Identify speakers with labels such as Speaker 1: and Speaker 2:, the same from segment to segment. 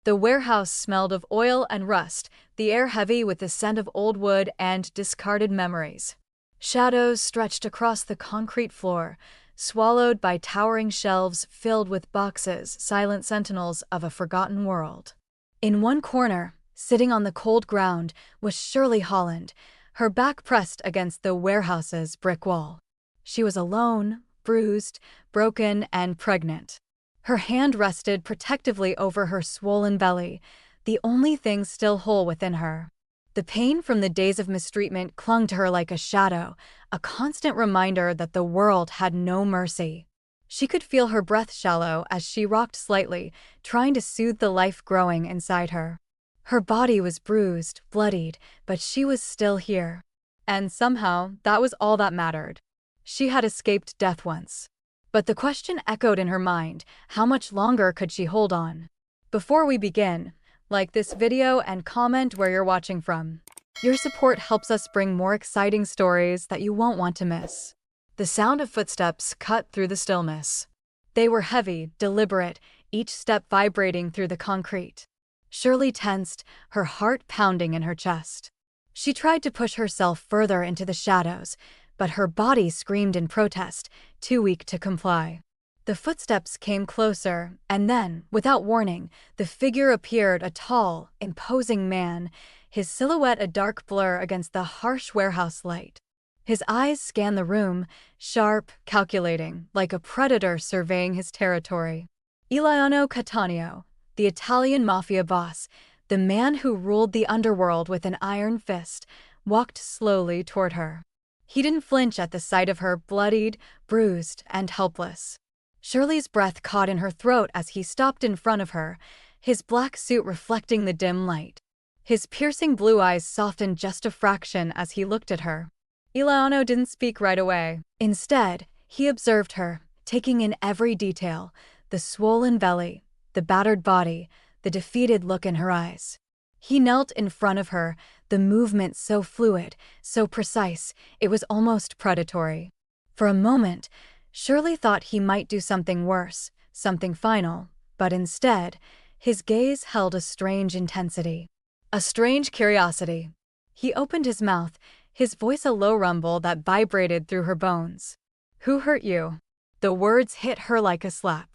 Speaker 1: The warehouse smelled of oil and rust, the air heavy with the scent of old wood and discarded memories. Shadows stretched across the concrete floor, swallowed by towering shelves filled with boxes, silent sentinels of a forgotten world. In one corner, sitting on the cold ground, was Shirley Holland, her back pressed against the warehouse's brick wall. She was alone, bruised, broken, and pregnant. Her hand rested protectively over her swollen belly, the only thing still whole within her. The pain from the days of mistreatment clung to her like a shadow, a constant reminder that the world had no mercy. She could feel her breath shallow as she rocked slightly, trying to soothe the life growing inside her. Her body was bruised, bloodied, but she was still here. And somehow, that was all that mattered. She had escaped death once. But the question echoed in her mind, how much longer could she hold on? Before we begin, like this video and comment where you're watching from. Your support helps us bring more exciting stories that you won't want to miss. The sound of footsteps cut through the stillness. They were heavy, deliberate, each step vibrating through the concrete. Shirley tensed, her heart pounding in her chest. She tried to push herself further into the shadows, but her body screamed in protest, too weak to comply. The footsteps came closer, and then, without warning, the figure appeared, a tall, imposing man, his silhouette a dark blur against the harsh warehouse light. His eyes scanned the room, sharp, calculating, like a predator surveying his territory. Eliano Cattaneo, the Italian Mafia boss, the man who ruled the underworld with an iron fist, walked slowly toward her. He didn't flinch at the sight of her, bloodied, bruised, and helpless. Shirley's breath caught in her throat as he stopped in front of her, his black suit reflecting the dim light. His piercing blue eyes softened just a fraction as he looked at her. Eliano didn't speak right away. Instead, he observed her, taking in every detail, the swollen belly, the battered body, the defeated look in her eyes. He knelt in front of her, the movement so fluid, so precise, it was almost predatory. For a moment, Shirley thought he might do something worse, something final, but instead, his gaze held a strange intensity, a strange curiosity. He opened his mouth, his voice a low rumble that vibrated through her bones. "Who hurt you?" The words hit her like a slap.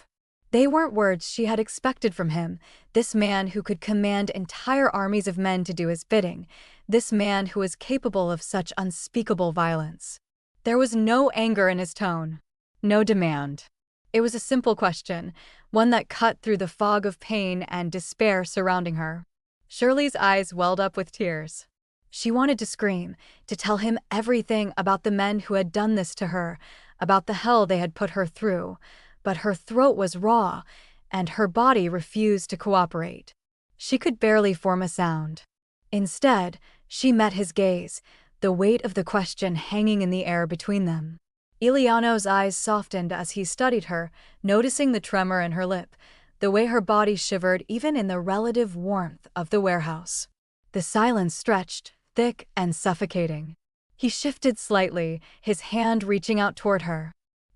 Speaker 1: They weren't words she had expected from him, this man who could command entire armies of men to do his bidding, this man who was capable of such unspeakable violence. There was no anger in his tone, no demand. It was a simple question, one that cut through the fog of pain and despair surrounding her. Shirley's eyes welled up with tears. She wanted to scream, to tell him everything about the men who had done this to her, about the hell they had put her through. But her throat was raw, and her body refused to cooperate. She could barely form a sound. Instead, she met his gaze, the weight of the question hanging in the air between them. Eliano's eyes softened as he studied her, noticing the tremor in her lip, the way her body shivered even in the relative warmth of the warehouse. The silence stretched, thick and suffocating. He shifted slightly, his hand reaching out toward her.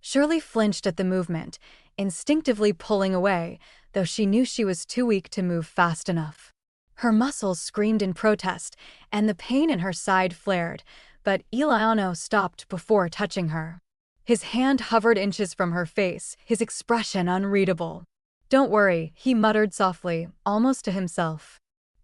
Speaker 1: Shirley flinched at the movement, instinctively pulling away, though she knew she was too weak to move fast enough. Her muscles screamed in protest, and the pain in her side flared, but Eliano stopped before touching her. His hand hovered inches from her face, his expression unreadable. "Don't worry," he muttered softly, almost to himself.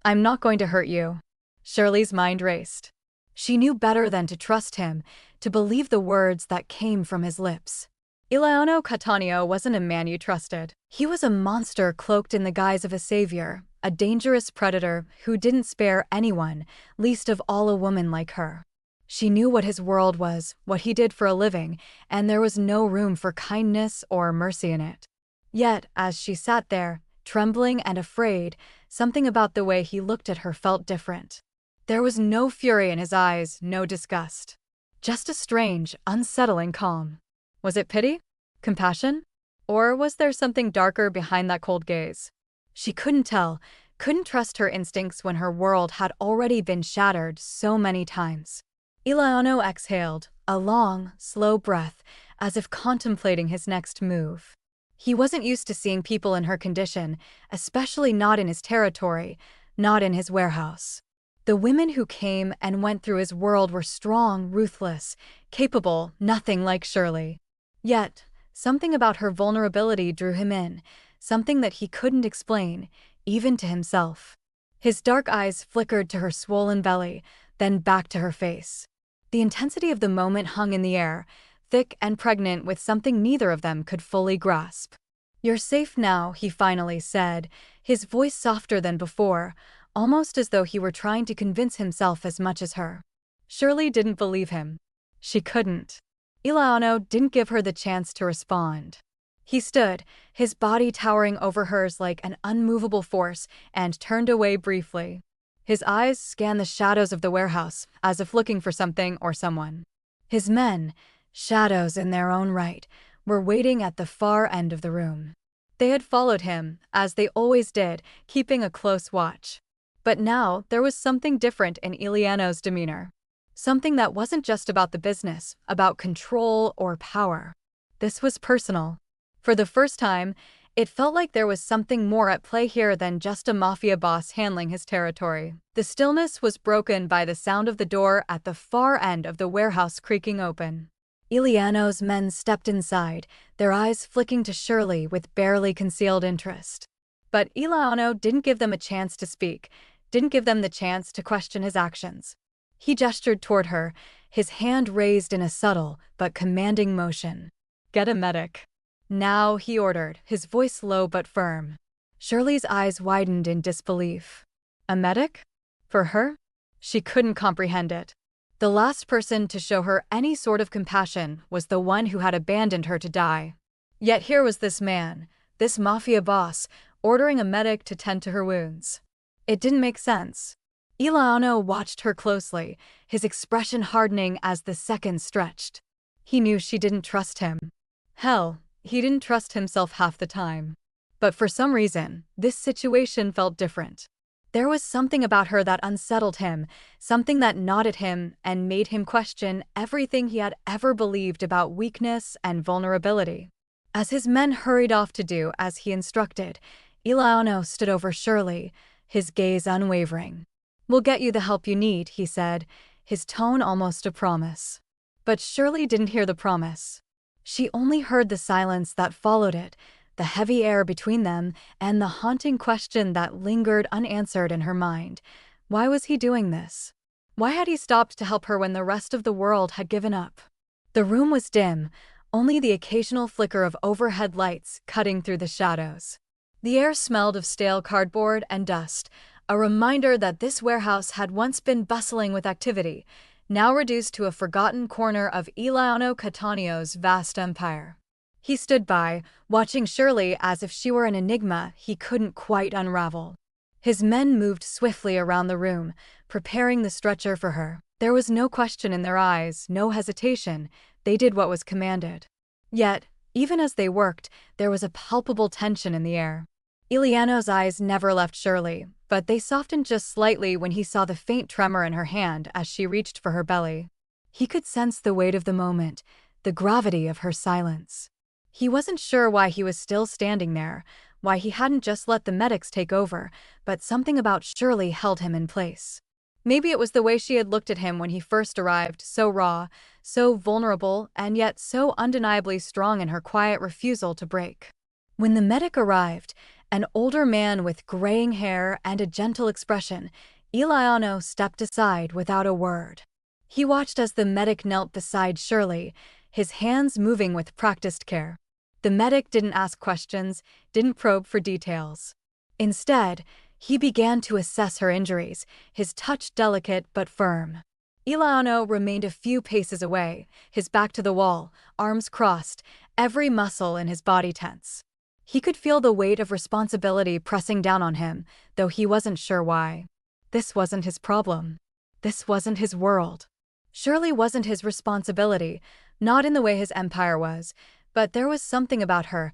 Speaker 1: "I'm not going to hurt you." Shirley's mind raced. She knew better than to trust him, to believe the words that came from his lips. Eliano Cattaneo wasn't a man you trusted. He was a monster cloaked in the guise of a savior, a dangerous predator who didn't spare anyone, least of all a woman like her. She knew what his world was, what he did for a living, and there was no room for kindness or mercy in it. Yet, as she sat there, trembling and afraid, something about the way he looked at her felt different. There was no fury in his eyes, no disgust. Just a strange, unsettling calm. Was it pity? Compassion? Or was there something darker behind that cold gaze? She couldn't tell, couldn't trust her instincts when her world had already been shattered so many times. Eliano exhaled, a long, slow breath, as if contemplating his next move. He wasn't used to seeing people in her condition, especially not in his territory, not in his warehouse. The women who came and went through his world were strong, ruthless, capable, nothing like Shirley. Yet, something about her vulnerability drew him in, something that he couldn't explain, even to himself. His dark eyes flickered to her swollen belly, then back to her face. The intensity of the moment hung in the air, thick and pregnant with something neither of them could fully grasp. "You're safe now," he finally said, his voice softer than before, almost as though he were trying to convince himself as much as her. Shirley didn't believe him. She couldn't. Eliano didn't give her the chance to respond. He stood, his body towering over hers like an unmovable force, and turned away briefly. His eyes scanned the shadows of the warehouse, as if looking for something or someone. His men, shadows in their own right, were waiting at the far end of the room. They had followed him, as they always did, keeping a close watch. But now there was something different in Eliano's demeanor. Something that wasn't just about the business, about control or power. This was personal. For the first time, it felt like there was something more at play here than just a mafia boss handling his territory. The stillness was broken by the sound of the door at the far end of the warehouse creaking open. Eliano's men stepped inside, their eyes flicking to Shirley with barely concealed interest. But Eliano didn't give them a chance to speak, didn't give them the chance to question his actions. He gestured toward her, his hand raised in a subtle but commanding motion. "Get a medic." "Now," he ordered, his voice low but firm. Shirley's eyes widened in disbelief. A medic? For her? She couldn't comprehend it. The last person to show her any sort of compassion was the one who had abandoned her to die. Yet here was this man, this mafia boss, ordering a medic to tend to her wounds. It didn't make sense. Eliano watched her closely, his expression hardening as the seconds stretched. He knew she didn't trust him. Hell, he didn't trust himself half the time. But for some reason, this situation felt different. There was something about her that unsettled him, something that gnawed at him and made him question everything he had ever believed about weakness and vulnerability. As his men hurried off to do as he instructed, Eliano stood over Shirley, his gaze unwavering. "We'll get you the help you need," he said, his tone almost a promise. But Shirley didn't hear the promise. She only heard the silence that followed it, the heavy air between them, and the haunting question that lingered unanswered in her mind. Why was he doing this? Why had he stopped to help her when the rest of the world had given up? The room was dim, only the occasional flicker of overhead lights cutting through the shadows. The air smelled of stale cardboard and dust, a reminder that this warehouse had once been bustling with activity, now reduced to a forgotten corner of Eliano Cattaneo's vast empire. He stood by, watching Shirley as if she were an enigma he couldn't quite unravel. His men moved swiftly around the room, preparing the stretcher for her. There was no question in their eyes, no hesitation. They did what was commanded. Yet, even as they worked, there was a palpable tension in the air. Eliano's eyes never left Shirley, but they softened just slightly when he saw the faint tremor in her hand as she reached for her belly. He could sense the weight of the moment, the gravity of her silence. He wasn't sure why he was still standing there, why he hadn't just let the medics take over, but something about Shirley held him in place. Maybe it was the way she had looked at him when he first arrived, so raw, so vulnerable, and yet so undeniably strong in her quiet refusal to break. When the medic arrived, an older man with graying hair and a gentle expression, Eliano stepped aside without a word. He watched as the medic knelt beside Shirley, his hands moving with practiced care. The medic didn't ask questions, didn't probe for details. Instead, he began to assess her injuries, his touch delicate but firm. Eliano remained a few paces away, his back to the wall, arms crossed, every muscle in his body tense. He could feel the weight of responsibility pressing down on him, though he wasn't sure why. This wasn't his problem. This wasn't his world. Shirley wasn't his responsibility, not in the way his empire was, but there was something about her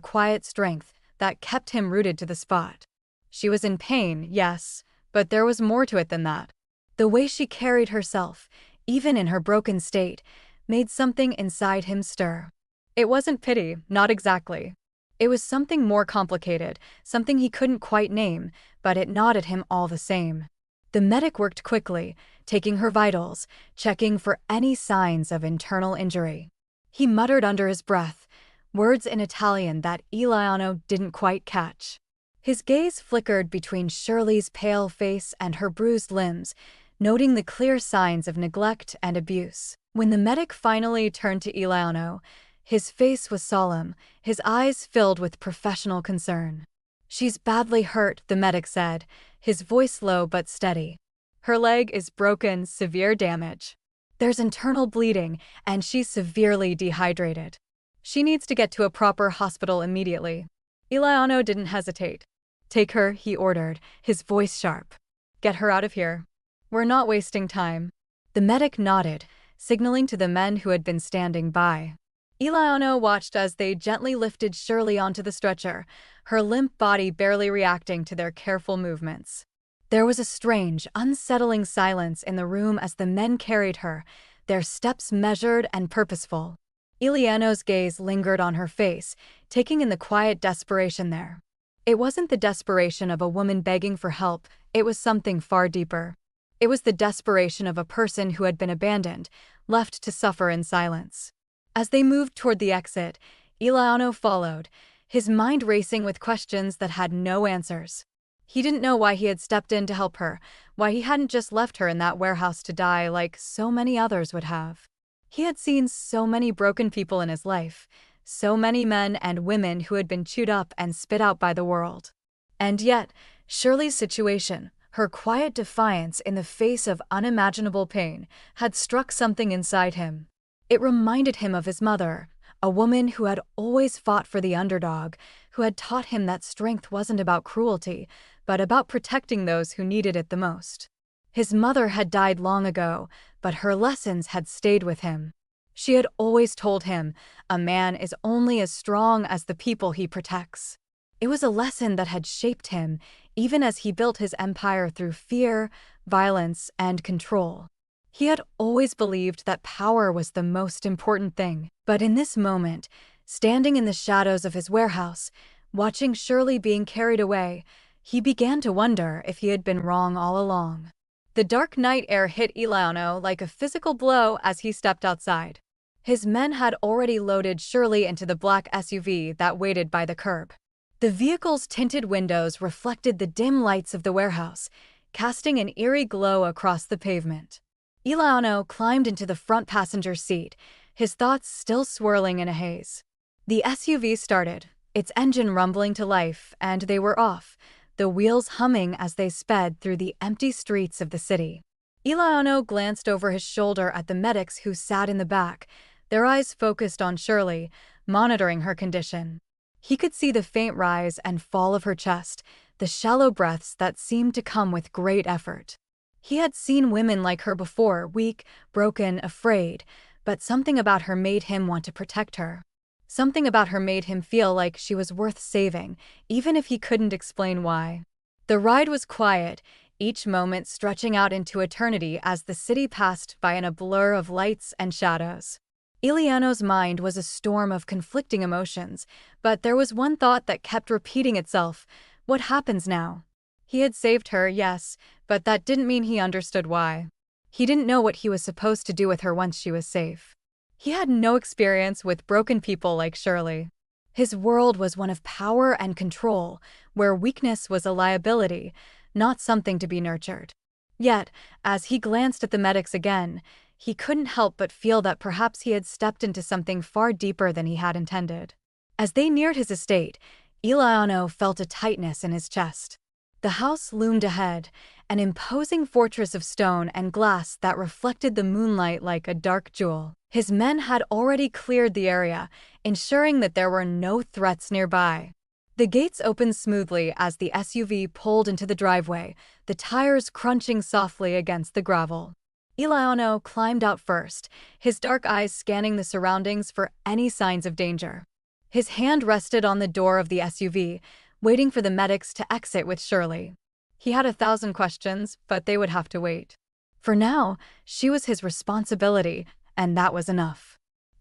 Speaker 1: quiet strength, that kept him rooted to the spot. She was in pain, yes, but there was more to it than that. The way she carried herself, even in her broken state, made something inside him stir. It wasn't pity, not exactly. It was something more complicated, something he couldn't quite name, but it gnawed at him all the same. The medic worked quickly, taking her vitals, checking for any signs of internal injury. He muttered under his breath, words in Italian that Eliano didn't quite catch. His gaze flickered between Shirley's pale face and her bruised limbs, noting the clear signs of neglect and abuse. When the medic finally turned to Eliano, his face was solemn, his eyes filled with professional concern. "She's badly hurt," the medic said, his voice low but steady. "Her leg is broken, severe damage. There's internal bleeding, and she's severely dehydrated. She needs to get to a proper hospital immediately." Eliano didn't hesitate. "Take her," he ordered, his voice sharp. "Get her out of here. We're not wasting time." The medic nodded, signaling to the men who had been standing by. Eliano watched as they gently lifted Shirley onto the stretcher, her limp body barely reacting to their careful movements. There was a strange, unsettling silence in the room as the men carried her, their steps measured and purposeful. Eliano's gaze lingered on her face, taking in the quiet desperation there. It wasn't the desperation of a woman begging for help, it was something far deeper. It was the desperation of a person who had been abandoned, left to suffer in silence. As they moved toward the exit, Eliano followed, his mind racing with questions that had no answers. He didn't know why he had stepped in to help her, why he hadn't just left her in that warehouse to die like so many others would have. He had seen so many broken people in his life, so many men and women who had been chewed up and spit out by the world. And yet, Shirley's situation, her quiet defiance in the face of unimaginable pain, had struck something inside him. It reminded him of his mother, a woman who had always fought for the underdog, who had taught him that strength wasn't about cruelty, but about protecting those who needed it the most. His mother had died long ago, but her lessons had stayed with him. She had always told him, a man is only as strong as the people he protects. It was a lesson that had shaped him, even as he built his empire through fear, violence, and control. He had always believed that power was the most important thing, but in this moment, standing in the shadows of his warehouse, watching Shirley being carried away, he began to wonder if he had been wrong all along. The dark night air hit Eliano like a physical blow as he stepped outside. His men had already loaded Shirley into the black SUV that waited by the curb. The vehicle's tinted windows reflected the dim lights of the warehouse, casting an eerie glow across the pavement. Eliano climbed into the front passenger seat, his thoughts still swirling in a haze. The SUV started, its engine rumbling to life, and they were off, the wheels humming as they sped through the empty streets of the city. Eliano glanced over his shoulder at the medics who sat in the back, their eyes focused on Shirley, monitoring her condition. He could see the faint rise and fall of her chest, the shallow breaths that seemed to come with great effort. He had seen women like her before, weak, broken, afraid, but something about her made him want to protect her. Something about her made him feel like she was worth saving, even if he couldn't explain why. The ride was quiet, each moment stretching out into eternity as the city passed by in a blur of lights and shadows. Eliano's mind was a storm of conflicting emotions, but there was one thought that kept repeating itself: what happens now? He had saved her, yes, but that didn't mean he understood why. He didn't know what he was supposed to do with her once she was safe. He had no experience with broken people like Shirley. His world was one of power and control, where weakness was a liability, not something to be nurtured. Yet, as he glanced at the medics again, he couldn't help but feel that perhaps he had stepped into something far deeper than he had intended. As they neared his estate, Eliano felt a tightness in his chest. The house loomed ahead, an imposing fortress of stone and glass that reflected the moonlight like a dark jewel. His men had already cleared the area, ensuring that there were no threats nearby. The gates opened smoothly as the SUV pulled into the driveway, the tires crunching softly against the gravel. Eliano climbed out first, his dark eyes scanning the surroundings for any signs of danger. His hand rested on the door of the SUV, waiting for the medics to exit with Shirley. He had 1,000 questions, but they would have to wait. For now, she was his responsibility, and that was enough.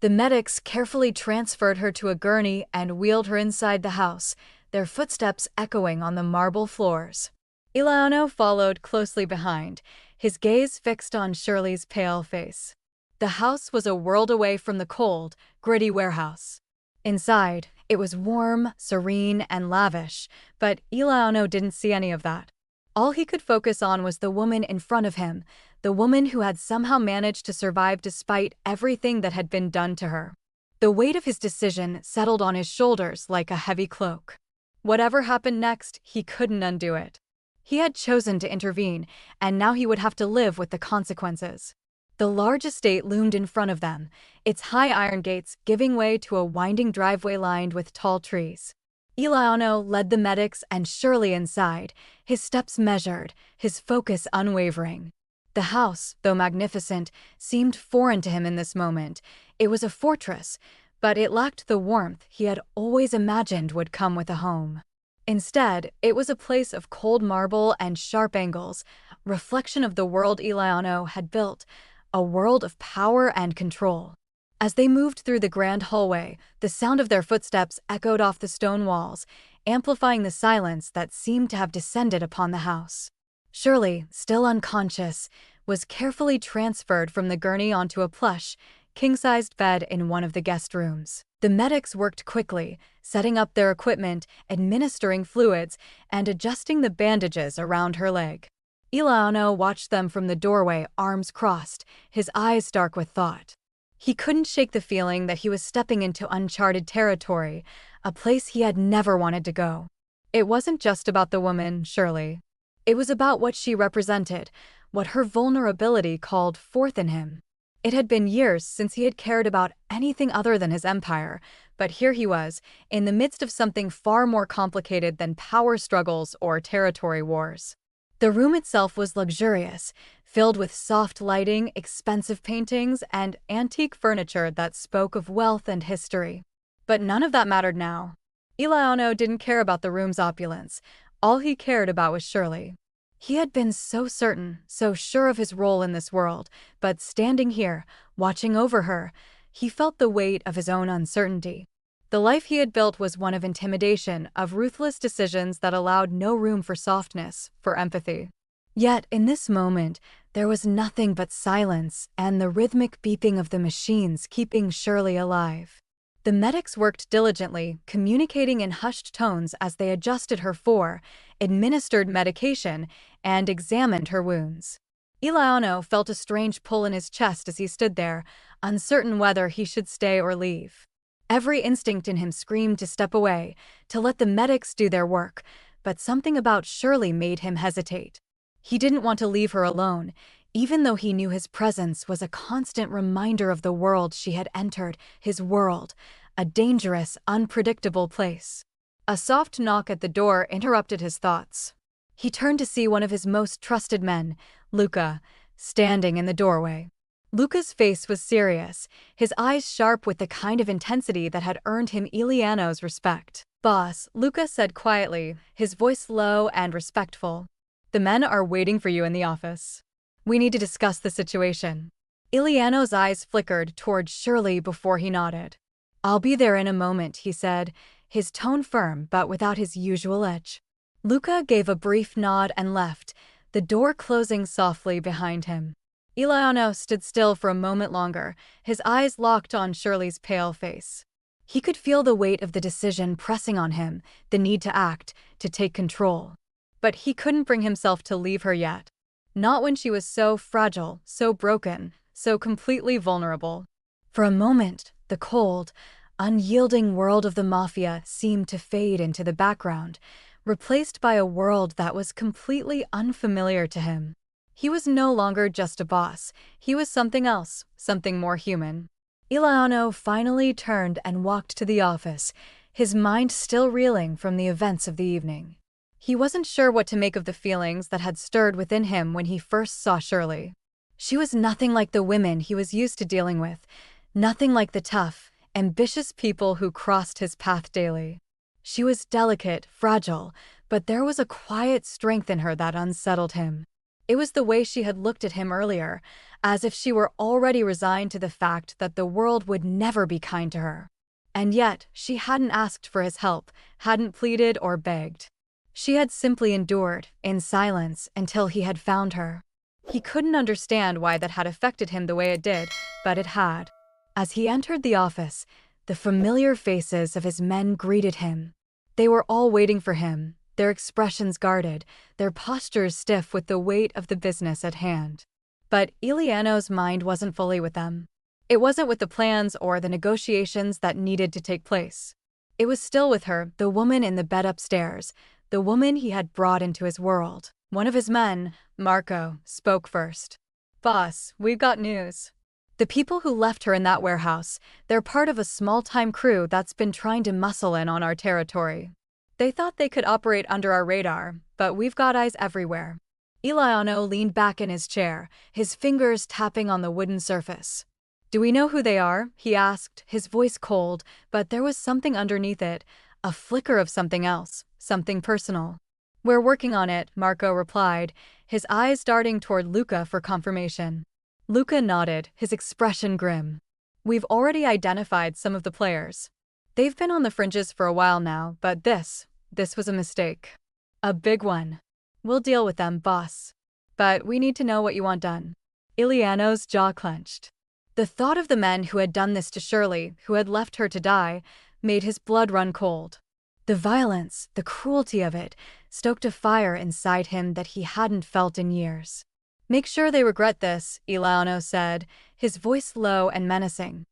Speaker 1: The medics carefully transferred her to a gurney and wheeled her inside the house, their footsteps echoing on the marble floors. Eliano followed closely behind, his gaze fixed on Shirley's pale face. The house was a world away from the cold, gritty warehouse. Inside, it was warm, serene, and lavish, but Eliano didn't see any of that. All he could focus on was the woman in front of him, the woman who had somehow managed to survive despite everything that had been done to her. The weight of his decision settled on his shoulders like a heavy cloak. Whatever happened next, he couldn't undo it. He had chosen to intervene, and now he would have to live with the consequences. The large estate loomed in front of them, its high iron gates giving way to a winding driveway lined with tall trees. Eliano led the medics and Shirley inside, his steps measured, his focus unwavering. The house, though magnificent, seemed foreign to him in this moment. It was a fortress, but it lacked the warmth he had always imagined would come with a home. Instead, it was a place of cold marble and sharp angles, reflection of the world Eliano had built, a world of power and control. As they moved through the grand hallway, the sound of their footsteps echoed off the stone walls, amplifying the silence that seemed to have descended upon the house. Shirley, still unconscious, was carefully transferred from the gurney onto a plush, king-sized bed in one of the guest rooms. The medics worked quickly, setting up their equipment, administering fluids, and adjusting the bandages around her leg. Eliano watched them from the doorway, arms crossed, his eyes dark with thought. He couldn't shake the feeling that he was stepping into uncharted territory, a place he had never wanted to go. It wasn't just about the woman, Shirley. It was about what she represented, what her vulnerability called forth in him. It had been years since he had cared about anything other than his empire, but here he was, in the midst of something far more complicated than power struggles or territory wars. The room itself was luxurious, filled with soft lighting, expensive paintings, and antique furniture that spoke of wealth and history. But none of that mattered now. Eliano didn't care about the room's opulence. All he cared about was Shirley. He had been so certain, so sure of his role in this world, but standing here, watching over her, he felt the weight of his own uncertainty. The life he had built was one of intimidation, of ruthless decisions that allowed no room for softness, for empathy. Yet, in this moment, there was nothing but silence and the rhythmic beeping of the machines keeping Shirley alive. The medics worked diligently, communicating in hushed tones as they adjusted her for, administered medication, and examined her wounds. Eliano felt a strange pull in his chest as he stood there, uncertain whether he should stay or leave. Every instinct in him screamed to step away, to let the medics do their work, but something about Shirley made him hesitate. He didn't want to leave her alone, even though he knew his presence was a constant reminder of the world she had entered, his world, a dangerous, unpredictable place. A soft knock at the door interrupted his thoughts. He turned to see one of his most trusted men, Luca, standing in the doorway. Luca's face was serious, his eyes sharp with the kind of intensity that had earned him Eliano's respect. "Boss," Luca said quietly, his voice low and respectful. "The men are waiting for you in the office. We need to discuss the situation." Eliano's eyes flickered toward Shirley before he nodded. "I'll be there in a moment," he said, his tone firm but without his usual edge. Luca gave a brief nod and left, the door closing softly behind him. Eliano stood still for a moment longer, his eyes locked on Shirley's pale face. He could feel the weight of the decision pressing on him, the need to act, to take control. But he couldn't bring himself to leave her yet. Not when she was so fragile, so broken, so completely vulnerable. For a moment, the cold, unyielding world of the Mafia seemed to fade into the background, replaced by a world that was completely unfamiliar to him. He was no longer just a boss, he was something else, something more human. Eliano finally turned and walked to the office, his mind still reeling from the events of the evening. He wasn't sure what to make of the feelings that had stirred within him when he first saw Shirley. She was nothing like the women he was used to dealing with, nothing like the tough, ambitious people who crossed his path daily. She was delicate, fragile, but there was a quiet strength in her that unsettled him. It was the way she had looked at him earlier, as if she were already resigned to the fact that the world would never be kind to her. And yet, she hadn't asked for his help, hadn't pleaded or begged. She had simply endured, in silence, until he had found her. He couldn't understand why that had affected him the way it did, but it had. As he entered the office, the familiar faces of his men greeted him. They were all waiting for him, their expressions guarded, their postures stiff with the weight of the business at hand. But Eliano's mind wasn't fully with them. It wasn't with the plans or the negotiations that needed to take place. It was still with her, the woman in the bed upstairs, the woman he had brought into his world. One of his men, Marco, spoke first. "Boss, we've got news. The people who left her in that warehouse, they're part of a small-time crew that's been trying to muscle in on our territory. They thought they could operate under our radar, but we've got eyes everywhere." Eliano leaned back in his chair, his fingers tapping on the wooden surface. "Do we know who they are?" he asked, his voice cold, but there was something underneath it, a flicker of something else, something personal. "We're working on it," Marco replied, his eyes darting toward Luca for confirmation. Luca nodded, his expression grim. "We've already identified some of the players. They've been on the fringes for a while now, but this was a mistake. A big one. We'll deal with them, boss. But we need to know what you want done." Eliano's jaw clenched. The thought of the men who had done this to Shirley, who had left her to die, made his blood run cold. The violence, the cruelty of it, stoked a fire inside him that he hadn't felt in years. "Make sure they regret this," Eliano said, his voice low and menacing.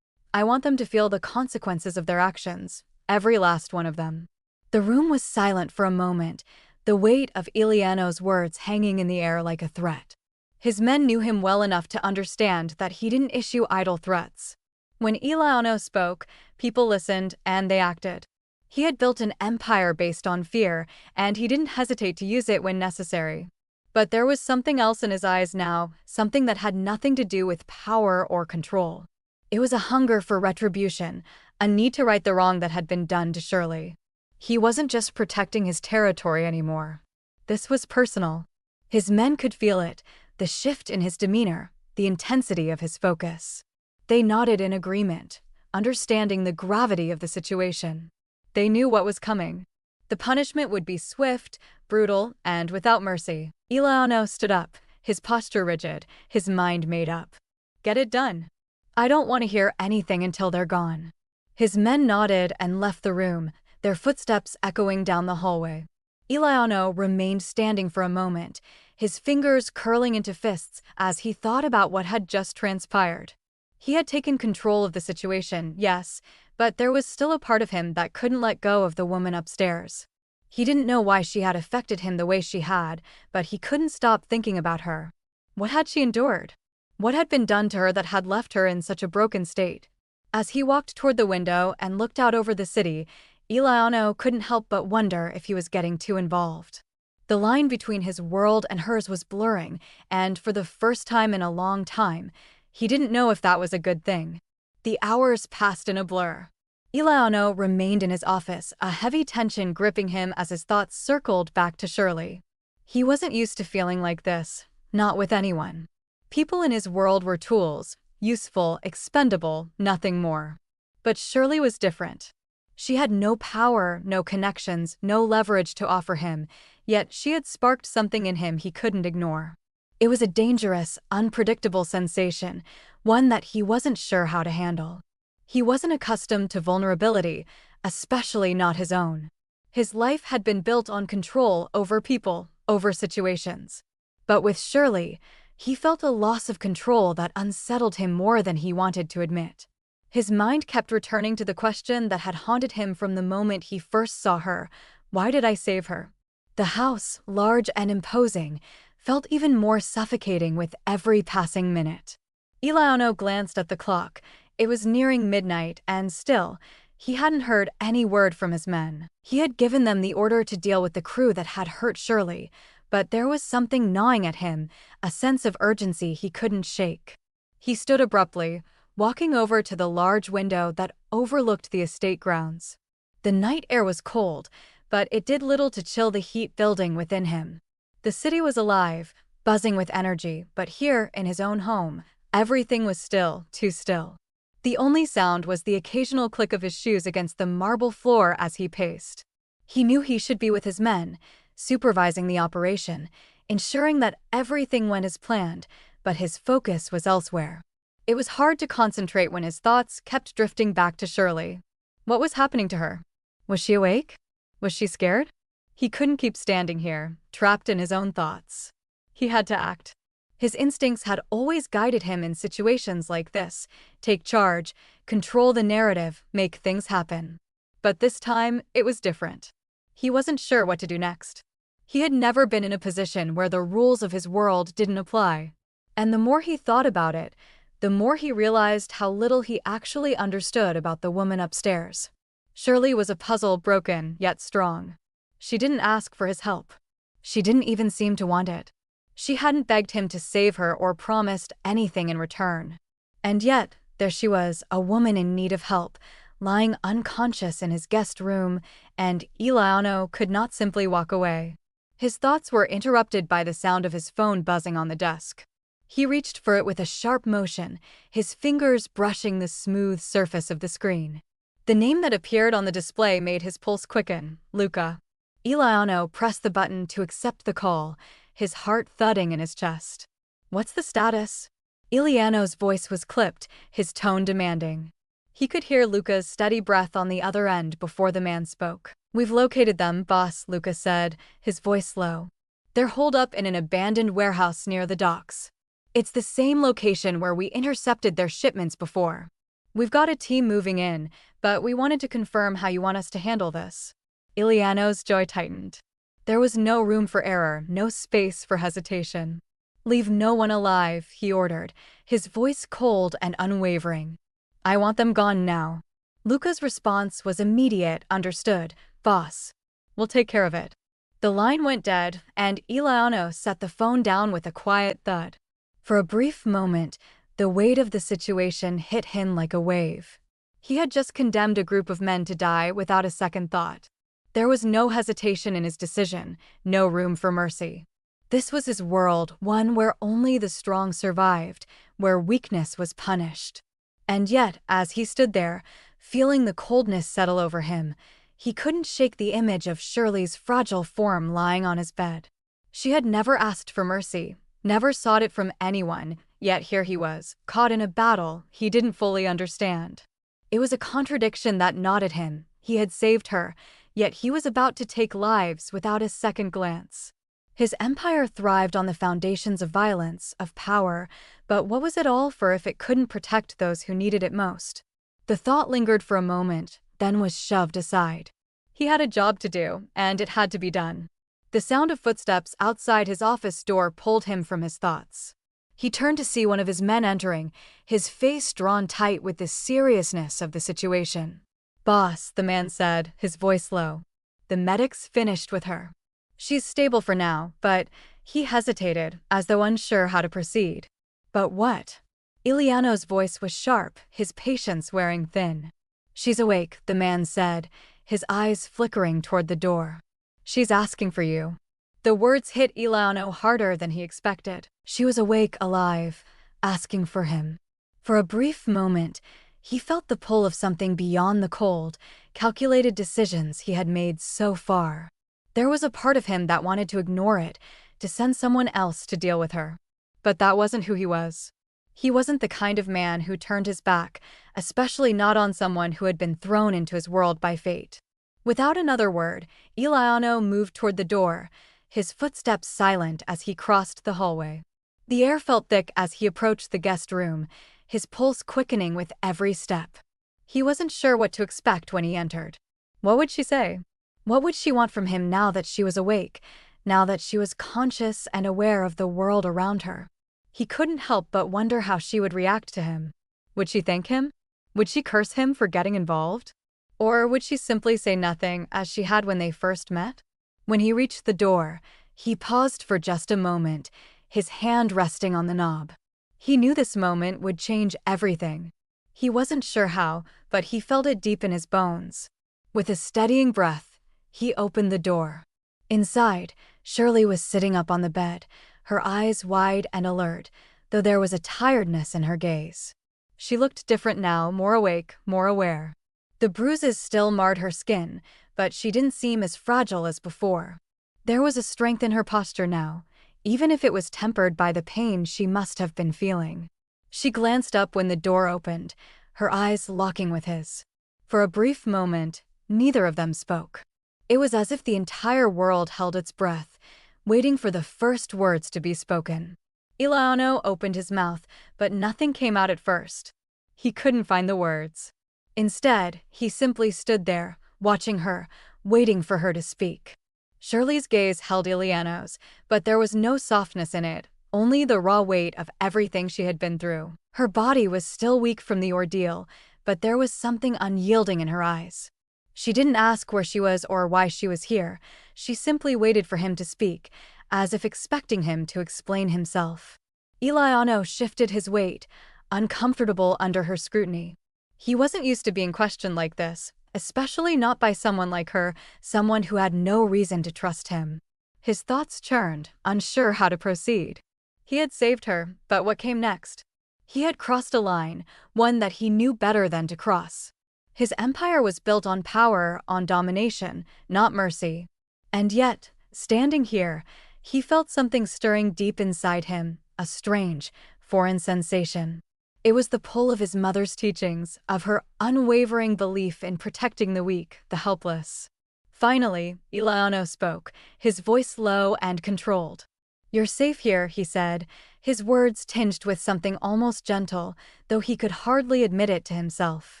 Speaker 1: "I want them to feel the consequences of their actions, every last one of them." The room was silent for a moment, the weight of Eliano's words hanging in the air like a threat. His men knew him well enough to understand that he didn't issue idle threats. When Eliano spoke, people listened and they acted. He had built an empire based on fear, and he didn't hesitate to use it when necessary. But there was something else in his eyes now, something that had nothing to do with power or control. It was a hunger for retribution, a need to right the wrong that had been done to Shirley. He wasn't just protecting his territory anymore. This was personal. His men could feel it, the shift in his demeanor, the intensity of his focus. They nodded in agreement, understanding the gravity of the situation. They knew what was coming. The punishment would be swift, brutal, and without mercy. Eliano stood up, his posture rigid, his mind made up. "Get it done. I don't want to hear anything until they're gone." His men nodded and left the room, their footsteps echoing down the hallway. Eliano remained standing for a moment, his fingers curling into fists as he thought about what had just transpired. He had taken control of the situation, yes, but there was still a part of him that couldn't let go of the woman upstairs. He didn't know why she had affected him the way she had, but he couldn't stop thinking about her. What had she endured? What had been done to her that had left her in such a broken state? As he walked toward the window and looked out over the city, Eliano couldn't help but wonder if he was getting too involved. The line between his world and hers was blurring, and for the first time in a long time, he didn't know if that was a good thing. The hours passed in a blur. Eliano remained in his office, a heavy tension gripping him as his thoughts circled back to Shirley. He wasn't used to feeling like this, not with anyone. People in his world were tools, useful, expendable, nothing more. But Shirley was different. She had no power, no connections, no leverage to offer him, yet she had sparked something in him he couldn't ignore. It was a dangerous, unpredictable sensation, one that he wasn't sure how to handle. He wasn't accustomed to vulnerability, especially not his own. His life had been built on control over people, over situations. But with Shirley, he felt a loss of control that unsettled him more than he wanted to admit. His mind kept returning to the question that had haunted him from the moment he first saw her: why did I save her? The house, large and imposing, felt even more suffocating with every passing minute. Eliano glanced at the clock. It was nearing midnight, and still, he hadn't heard any word from his men. He had given them the order to deal with the crew that had hurt Shirley, but there was something gnawing at him, a sense of urgency he couldn't shake. He stood abruptly, walking over to the large window that overlooked the estate grounds. The night air was cold, but it did little to chill the heat building within him. The city was alive, buzzing with energy, but here, in his own home, everything was still, too still. The only sound was the occasional click of his shoes against the marble floor as he paced. He knew he should be with his men, supervising the operation, ensuring that everything went as planned, but his focus was elsewhere. It was hard to concentrate when his thoughts kept drifting back to Shirley. What was happening to her? Was she awake? Was she scared? He couldn't keep standing here, trapped in his own thoughts. He had to act. His instincts had always guided him in situations like this: take charge, control the narrative, make things happen. But this time, it was different. He wasn't sure what to do next. He had never been in a position where the rules of his world didn't apply. And the more he thought about it, the more he realized how little he actually understood about the woman upstairs. Shirley was a puzzle, broken yet strong. She didn't ask for his help. She didn't even seem to want it. She hadn't begged him to save her or promised anything in return. And yet, there she was, a woman in need of help, lying unconscious in his guest room, and Eliano could not simply walk away. His thoughts were interrupted by the sound of his phone buzzing on the desk. He reached for it with a sharp motion, his fingers brushing the smooth surface of the screen. The name that appeared on the display made his pulse quicken: Luca. Eliano pressed the button to accept the call, his heart thudding in his chest. "What's the status?" Eliano's voice was clipped, his tone demanding. He could hear Luca's steady breath on the other end before the man spoke. "We've located them, boss," Luca said, his voice low. "They're holed up in an abandoned warehouse near the docks. It's the same location where we intercepted their shipments before. We've got a team moving in, but we wanted to confirm how you want us to handle this." Eliano's jaw tightened. There was no room for error, no space for hesitation. "Leave no one alive," he ordered, his voice cold and unwavering. "I want them gone now." Luca's response was immediate: "Understood, boss. We'll take care of it." The line went dead, and Eliano set the phone down with a quiet thud. For a brief moment, the weight of the situation hit him like a wave. He had just condemned a group of men to die without a second thought. There was no hesitation in his decision, no room for mercy. This was his world, one where only the strong survived, where weakness was punished. And yet, as he stood there, feeling the coldness settle over him, he couldn't shake the image of Shirley's fragile form lying on his bed. She had never asked for mercy, never sought it from anyone, yet here he was, caught in a battle he didn't fully understand. It was a contradiction that gnawed at him. He had saved her, yet he was about to take lives without a second glance. His empire thrived on the foundations of violence, of power, but what was it all for if it couldn't protect those who needed it most? The thought lingered for a moment, then was shoved aside. He had a job to do, and it had to be done. The sound of footsteps outside his office door pulled him from his thoughts. He turned to see one of his men entering, his face drawn tight with the seriousness of the situation. "Boss," the man said, his voice low. "The medic's finished with her. She's stable for now," but he hesitated, as though unsure how to proceed. "But what?" Eliano's voice was sharp, his patience wearing thin. "She's awake," the man said, his eyes flickering toward the door. "She's asking for you." The words hit Eliano harder than he expected. She was awake, alive, asking for him. For a brief moment, he felt the pull of something beyond the cold, calculated decisions he had made so far. There was a part of him that wanted to ignore it, to send someone else to deal with her. But that wasn't who he was. He wasn't the kind of man who turned his back, especially not on someone who had been thrown into his world by fate. Without another word, Eliano moved toward the door, his footsteps silent as he crossed the hallway. The air felt thick as he approached the guest room, his pulse quickening with every step. He wasn't sure what to expect when he entered. What would she say? What would she want from him now that she was awake, now that she was conscious and aware of the world around her? He couldn't help but wonder how she would react to him. Would she thank him? Would she curse him for getting involved? Or would she simply say nothing, as she had when they first met? When he reached the door, he paused for just a moment, his hand resting on the knob. He knew this moment would change everything. He wasn't sure how, but he felt it deep in his bones. With a steadying breath, he opened the door. Inside, Shirley was sitting up on the bed, her eyes wide and alert, though there was a tiredness in her gaze. She looked different now, more awake, more aware. The bruises still marred her skin, but she didn't seem as fragile as before. There was a strength in her posture now, even if it was tempered by the pain she must have been feeling. She glanced up when the door opened, her eyes locking with his. For a brief moment, neither of them spoke. It was as if the entire world held its breath, waiting for the first words to be spoken. Eliano opened his mouth, but nothing came out at first. He couldn't find the words. Instead, he simply stood there, watching her, waiting for her to speak. Shirley's gaze held Eliano's, but there was no softness in it, only the raw weight of everything she had been through. Her body was still weak from the ordeal, but there was something unyielding in her eyes. She didn't ask where she was or why she was here. She simply waited for him to speak, as if expecting him to explain himself. Eliano shifted his weight, uncomfortable under her scrutiny. He wasn't used to being questioned like this, especially not by someone like her, someone who had no reason to trust him. His thoughts churned, unsure how to proceed. He had saved her, but what came next? He had crossed a line, one that he knew better than to cross. His empire was built on power, on domination, not mercy. And yet, standing here, he felt something stirring deep inside him, a strange, foreign sensation. It was the pull of his mother's teachings, of her unwavering belief in protecting the weak, the helpless. Finally, Eliano spoke, his voice low and controlled. "You're safe here," he said, his words tinged with something almost gentle, though he could hardly admit it to himself.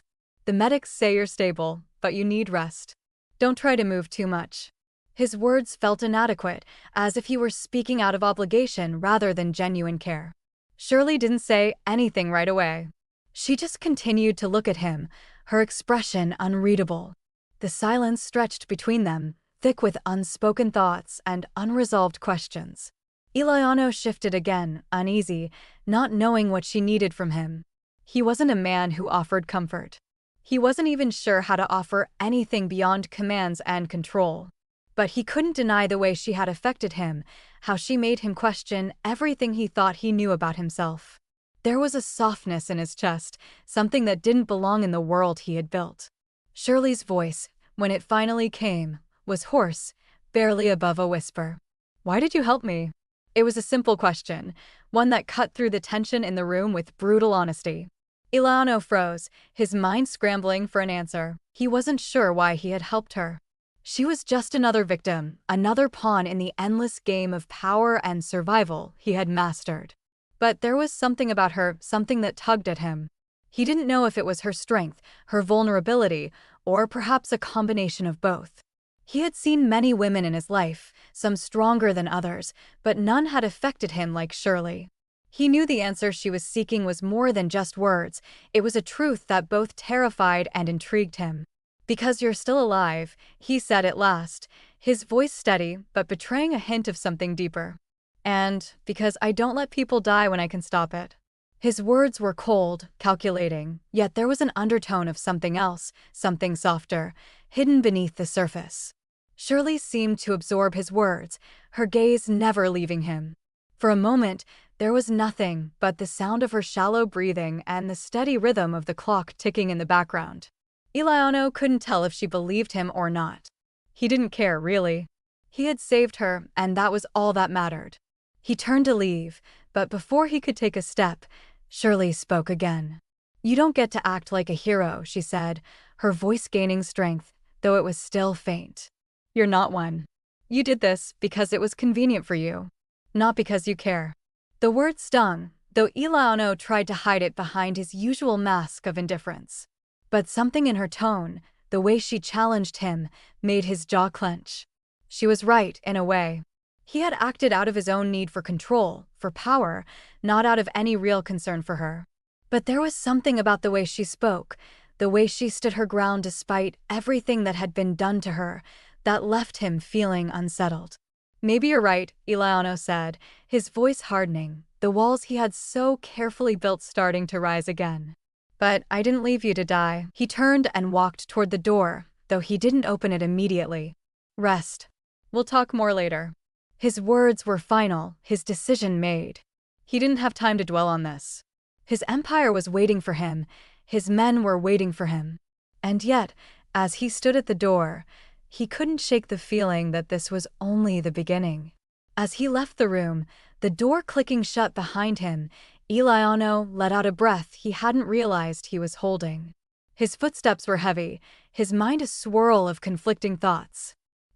Speaker 1: "The medics say you're stable, but you need rest. Don't try to move too much." His words felt inadequate, as if he were speaking out of obligation rather than genuine care. Shirley didn't say anything right away. She just continued to look at him, her expression unreadable. The silence stretched between them, thick with unspoken thoughts and unresolved questions. Eliano shifted again, uneasy, not knowing what she needed from him. He wasn't a man who offered comfort. He wasn't even sure how to offer anything beyond commands and control. But he couldn't deny the way she had affected him, how she made him question everything he thought he knew about himself. There was a softness in his chest, something that didn't belong in the world he had built. Shirley's voice, when it finally came, was hoarse, barely above a whisper. "Why did you help me?" It was a simple question, one that cut through the tension in the room with brutal honesty. Eliano froze, his mind scrambling for an answer. He wasn't sure why he had helped her. She was just another victim, another pawn in the endless game of power and survival he had mastered. But there was something about her, something that tugged at him. He didn't know if it was her strength, her vulnerability, or perhaps a combination of both. He had seen many women in his life, some stronger than others, but none had affected him like Shirley. He knew the answer she was seeking was more than just words. It was a truth that both terrified and intrigued him. "Because you're still alive," he said at last, his voice steady but betraying a hint of something deeper. "And because I don't let people die when I can stop it." His words were cold, calculating, yet there was an undertone of something else, something softer, hidden beneath the surface. Shirley seemed to absorb his words, her gaze never leaving him. For a moment, there was nothing but the sound of her shallow breathing and the steady rhythm of the clock ticking in the background. Eliano couldn't tell if she believed him or not. He didn't care, really. He had saved her, and that was all that mattered. He turned to leave, but before he could take a step, Shirley spoke again. "You don't get to act like a hero," she said, her voice gaining strength, though it was still faint. "You're not one. You did this because it was convenient for you, not because you care." The word stung, though Eliano tried to hide it behind his usual mask of indifference. But something in her tone, the way she challenged him, made his jaw clench. She was right, in a way. He had acted out of his own need for control, for power, not out of any real concern for her. But there was something about the way she spoke, the way she stood her ground despite everything that had been done to her, that left him feeling unsettled. "Maybe you're right," Eliano said, his voice hardening, the walls he had so carefully built starting to rise again. "But I didn't leave you to die." He turned and walked toward the door, though he didn't open it immediately. "Rest. We'll talk more later." His words were final, his decision made. He didn't have time to dwell on this. His empire was waiting for him, his men were waiting for him. And yet, as he stood at the door, he couldn't shake the feeling that this was only the beginning. As he left the room, the door clicking shut behind him, Eliano let out a breath he hadn't realized he was holding. His footsteps were heavy, his mind a swirl of conflicting thoughts.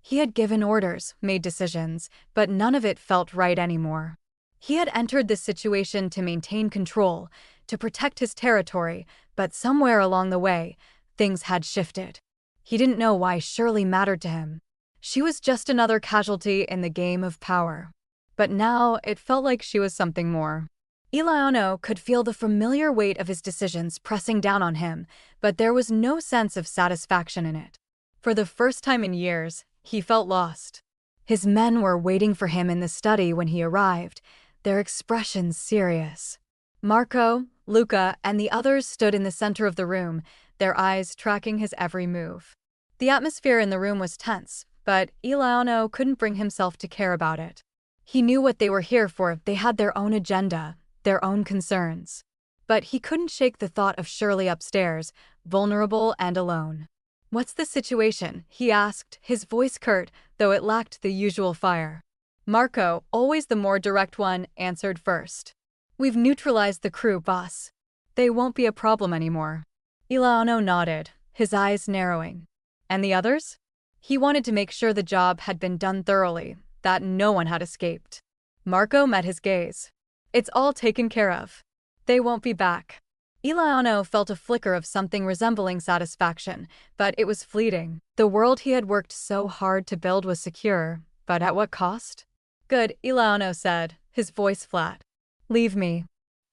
Speaker 1: He had given orders, made decisions, but none of it felt right anymore. He had entered this situation to maintain control, to protect his territory, but somewhere along the way, things had shifted. He didn't know why Shirley mattered to him. She was just another casualty in the game of power. But now it felt like she was something more. Eliano could feel the familiar weight of his decisions pressing down on him, but there was no sense of satisfaction in it. For the first time in years, he felt lost. His men were waiting for him in the study when he arrived, their expressions serious. Marco, Luca, and the others stood in the center of the room, their eyes tracking his every move. The atmosphere in the room was tense, but Eliano couldn't bring himself to care about it. He knew what they were here for, they had their own agenda, their own concerns. But he couldn't shake the thought of Shirley upstairs, vulnerable and alone. "What's the situation?" he asked, his voice curt, though it lacked the usual fire. Marco, always the more direct one, answered first. "We've neutralized the crew, boss. They won't be a problem anymore." Eliano nodded, his eyes narrowing. "And the others?" He wanted to make sure the job had been done thoroughly, that no one had escaped. Marco met his gaze. "It's all taken care of. They won't be back." Eliano felt a flicker of something resembling satisfaction, but it was fleeting. The world he had worked so hard to build was secure, but at what cost? "Good," Eliano said, his voice flat. "Leave me.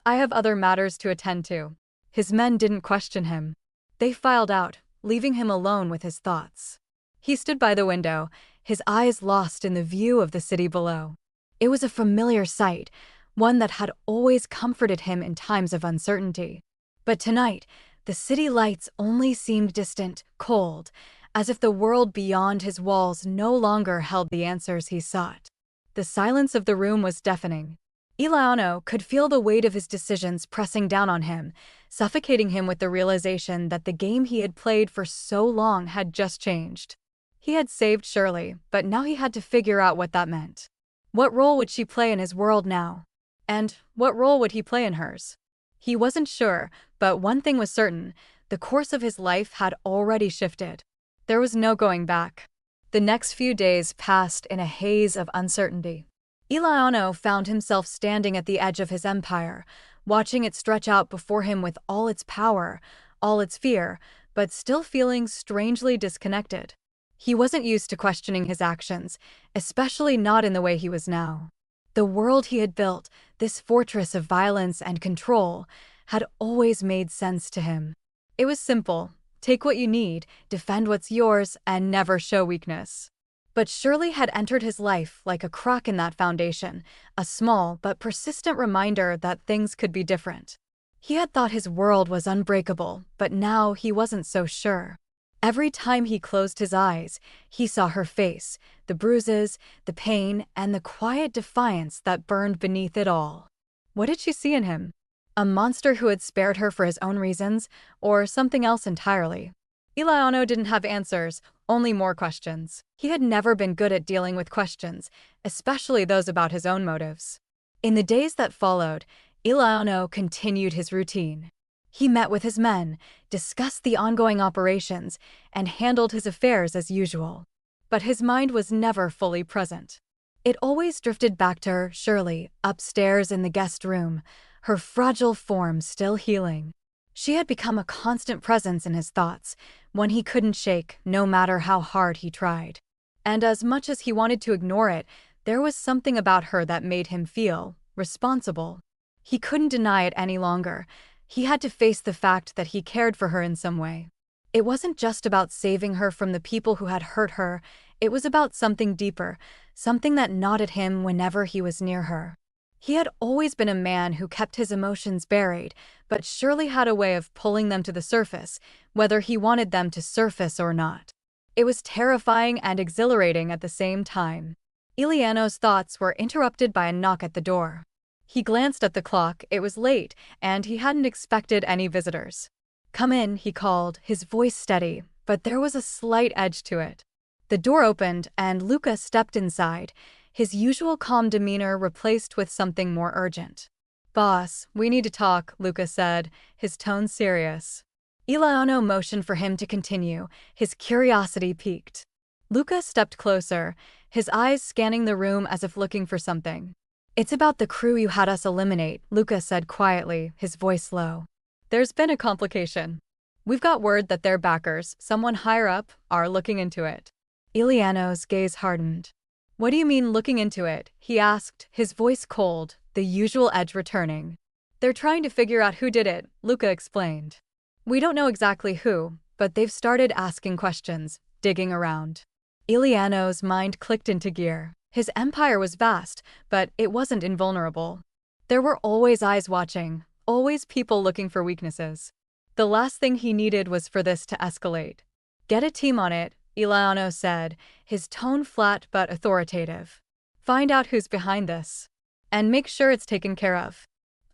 Speaker 1: I have other matters to attend to." His men didn't question him. They filed out, leaving him alone with his thoughts. He stood by the window, his eyes lost in the view of the city below. It was a familiar sight, one that had always comforted him in times of uncertainty. But tonight, the city lights only seemed distant, cold, as if the world beyond his walls no longer held the answers he sought. The silence of the room was deafening. Eliano could feel the weight of his decisions pressing down on him, suffocating him with the realization that the game he had played for so long had just changed. He had saved Shirley, but now he had to figure out what that meant. What role would she play in his world now? And what role would he play in hers? He wasn't sure, but one thing was certain, the course of his life had already shifted. There was no going back. The next few days passed in a haze of uncertainty. Eliano found himself standing at the edge of his empire, watching it stretch out before him with all its power, all its fear, but still feeling strangely disconnected. He wasn't used to questioning his actions, especially not in the way he was now. The world he had built, this fortress of violence and control, had always made sense to him. It was simple: take what you need, defend what's yours, and never show weakness. But Shirley had entered his life like a crack in that foundation, a small but persistent reminder that things could be different. He had thought his world was unbreakable, but now he wasn't so sure. Every time he closed his eyes, he saw her face, the bruises, the pain, and the quiet defiance that burned beneath it all. What did she see in him? A monster who had spared her for his own reasons, or something else entirely? Eliano didn't have answers, only more questions. He had never been good at dealing with questions, especially those about his own motives. In the days that followed, Eliano continued his routine. He met with his men, discussed the ongoing operations, and handled his affairs as usual. But his mind was never fully present. It always drifted back to her, Shirley, upstairs in the guest room, her fragile form still healing. She had become a constant presence in his thoughts, one he couldn't shake, no matter how hard he tried. And as much as he wanted to ignore it, there was something about her that made him feel responsible. He couldn't deny it any longer. He had to face the fact that he cared for her in some way. It wasn't just about saving her from the people who had hurt her, it was about something deeper, something that gnawed at him whenever he was near her. He had always been a man who kept his emotions buried, but Shirley had a way of pulling them to the surface, whether he wanted them to surface or not. It was terrifying and exhilarating at the same time. Eliano's thoughts were interrupted by a knock at the door. He glanced at the clock, it was late, and he hadn't expected any visitors. "Come in," he called, his voice steady, but there was a slight edge to it. The door opened, and Luca stepped inside, his usual calm demeanor replaced with something more urgent. "Boss, we need to talk," Luca said, his tone serious. Eliano motioned for him to continue, his curiosity piqued. Luca stepped closer, his eyes scanning the room as if looking for something. "It's about the crew you had us eliminate," Luca said quietly, his voice low. "There's been a complication. We've got word that their backers, someone higher up, are looking into it." Eliano's gaze hardened. "What do you mean looking into it?" he asked, his voice cold, the usual edge returning. "They're trying to figure out who did it," Luca explained. "We don't know exactly who, but they've started asking questions, digging around." Eliano's mind clicked into gear. His empire was vast, but it wasn't invulnerable. There were always eyes watching, always people looking for weaknesses. The last thing he needed was for this to escalate. "Get a team on it," Eliano said, his tone flat but authoritative. "Find out who's behind this. And make sure it's taken care of.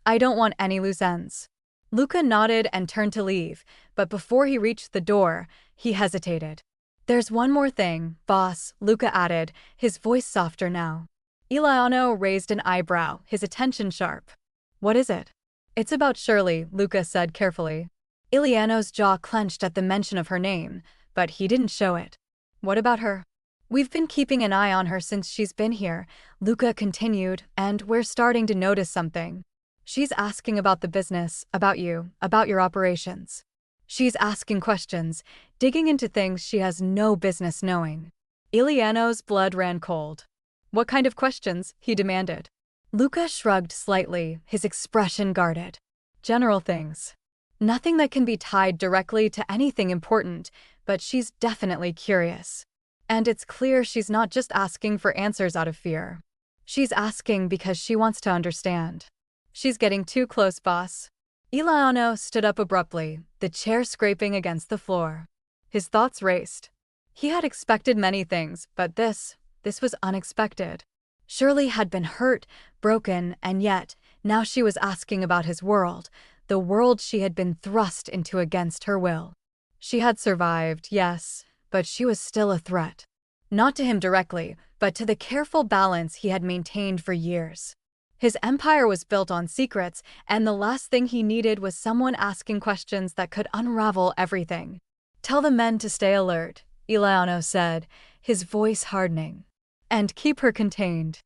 Speaker 1: I don't want any loose ends." Luca nodded and turned to leave, but before he reached the door, he hesitated. "There's one more thing, boss," Luca added, his voice softer now. Eliano raised an eyebrow, his attention sharp. "What is it?" "It's about Shirley," Luca said carefully. Eliano's jaw clenched at the mention of her name, but he didn't show it. "What about her?" "We've been keeping an eye on her since she's been here," Luca continued, "and we're starting to notice something. She's asking about the business, about you, about your operations. She's asking questions, digging into things she has no business knowing." Eliano's blood ran cold. "What kind of questions?" he demanded. Luca shrugged slightly, his expression guarded. "General things. Nothing that can be tied directly to anything important, but she's definitely curious. And it's clear she's not just asking for answers out of fear. She's asking because she wants to understand." "She's getting too close, boss." Eliano stood up abruptly, the chair scraping against the floor. His thoughts raced. He had expected many things, but this was unexpected. Shirley had been hurt, broken, and yet, now she was asking about his world, the world she had been thrust into against her will. She had survived, yes, but she was still a threat. Not to him directly, but to the careful balance he had maintained for years. His empire was built on secrets, and the last thing he needed was someone asking questions that could unravel everything. "Tell the men to stay alert," Eliano said, his voice hardening. "And keep her contained.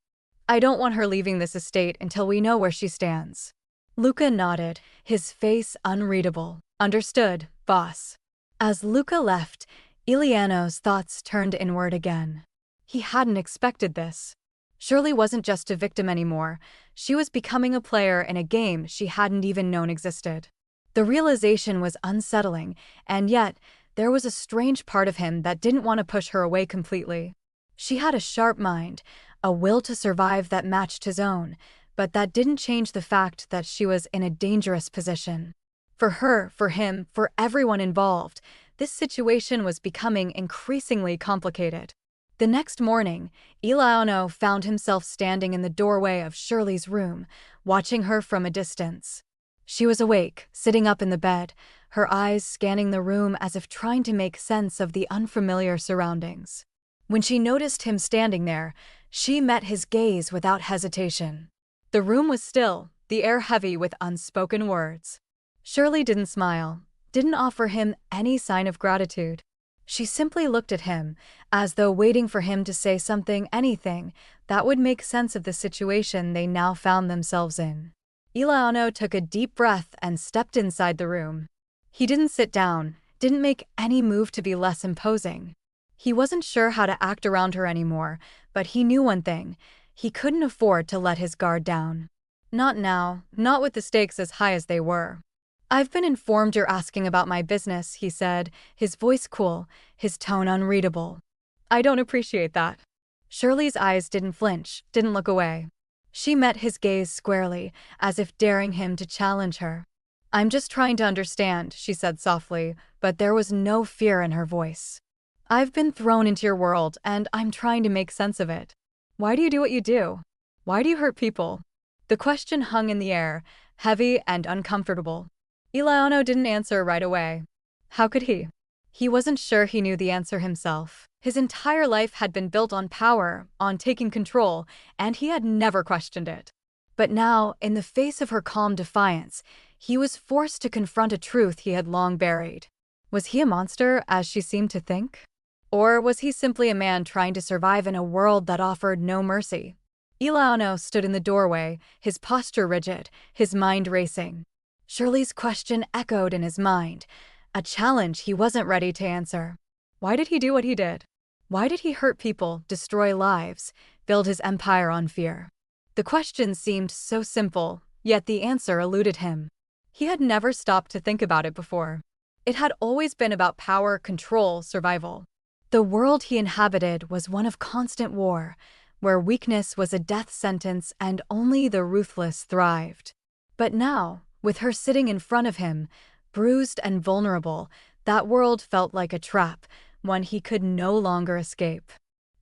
Speaker 1: I don't want her leaving this estate until we know where she stands." Luca nodded, his face unreadable. "Understood, boss." As Luca left, Eliano's thoughts turned inward again. He hadn't expected this. Shirley wasn't just a victim anymore, she was becoming a player in a game she hadn't even known existed. The realization was unsettling, and yet, there was a strange part of him that didn't want to push her away completely. She had a sharp mind, a will to survive that matched his own, but that didn't change the fact that she was in a dangerous position. For her, for him, for everyone involved, this situation was becoming increasingly complicated. The next morning, Eliano found himself standing in the doorway of Shirley's room, watching her from a distance. She was awake, sitting up in the bed, her eyes scanning the room as if trying to make sense of the unfamiliar surroundings. When she noticed him standing there, she met his gaze without hesitation. The room was still, the air heavy with unspoken words. Shirley didn't smile, didn't offer him any sign of gratitude. She simply looked at him, as though waiting for him to say something, anything, that would make sense of the situation they now found themselves in. Eliano took a deep breath and stepped inside the room. He didn't sit down, didn't make any move to be less imposing. He wasn't sure how to act around her anymore, but he knew one thing: he couldn't afford to let his guard down. Not now, not with the stakes as high as they were. "I've been informed you're asking about my business," he said, his voice cool, his tone unreadable. "I don't appreciate that." Shirley's eyes didn't flinch, didn't look away. She met his gaze squarely, as if daring him to challenge her. "I'm just trying to understand," she said softly, but there was no fear in her voice. "I've been thrown into your world, and I'm trying to make sense of it." Why do you do what you do? Why do you hurt people? The question hung in the air, heavy and uncomfortable. Eliano didn't answer right away. How could he? He wasn't sure he knew the answer himself. His entire life had been built on power, on taking control, and he had never questioned it. But now, in the face of her calm defiance, he was forced to confront a truth he had long buried. Was he a monster, as she seemed to think? Or was he simply a man trying to survive in a world that offered no mercy? Eliano stood in the doorway, his posture rigid, his mind racing. Shirley's question echoed in his mind, a challenge he wasn't ready to answer. Why did he do what he did? Why did he hurt people, destroy lives, build his empire on fear? The question seemed so simple, yet the answer eluded him. He had never stopped to think about it before. It had always been about power, control, survival. The world he inhabited was one of constant war, where weakness was a death sentence and only the ruthless thrived. But now, with her sitting in front of him, bruised and vulnerable, that world felt like a trap, one he could no longer escape.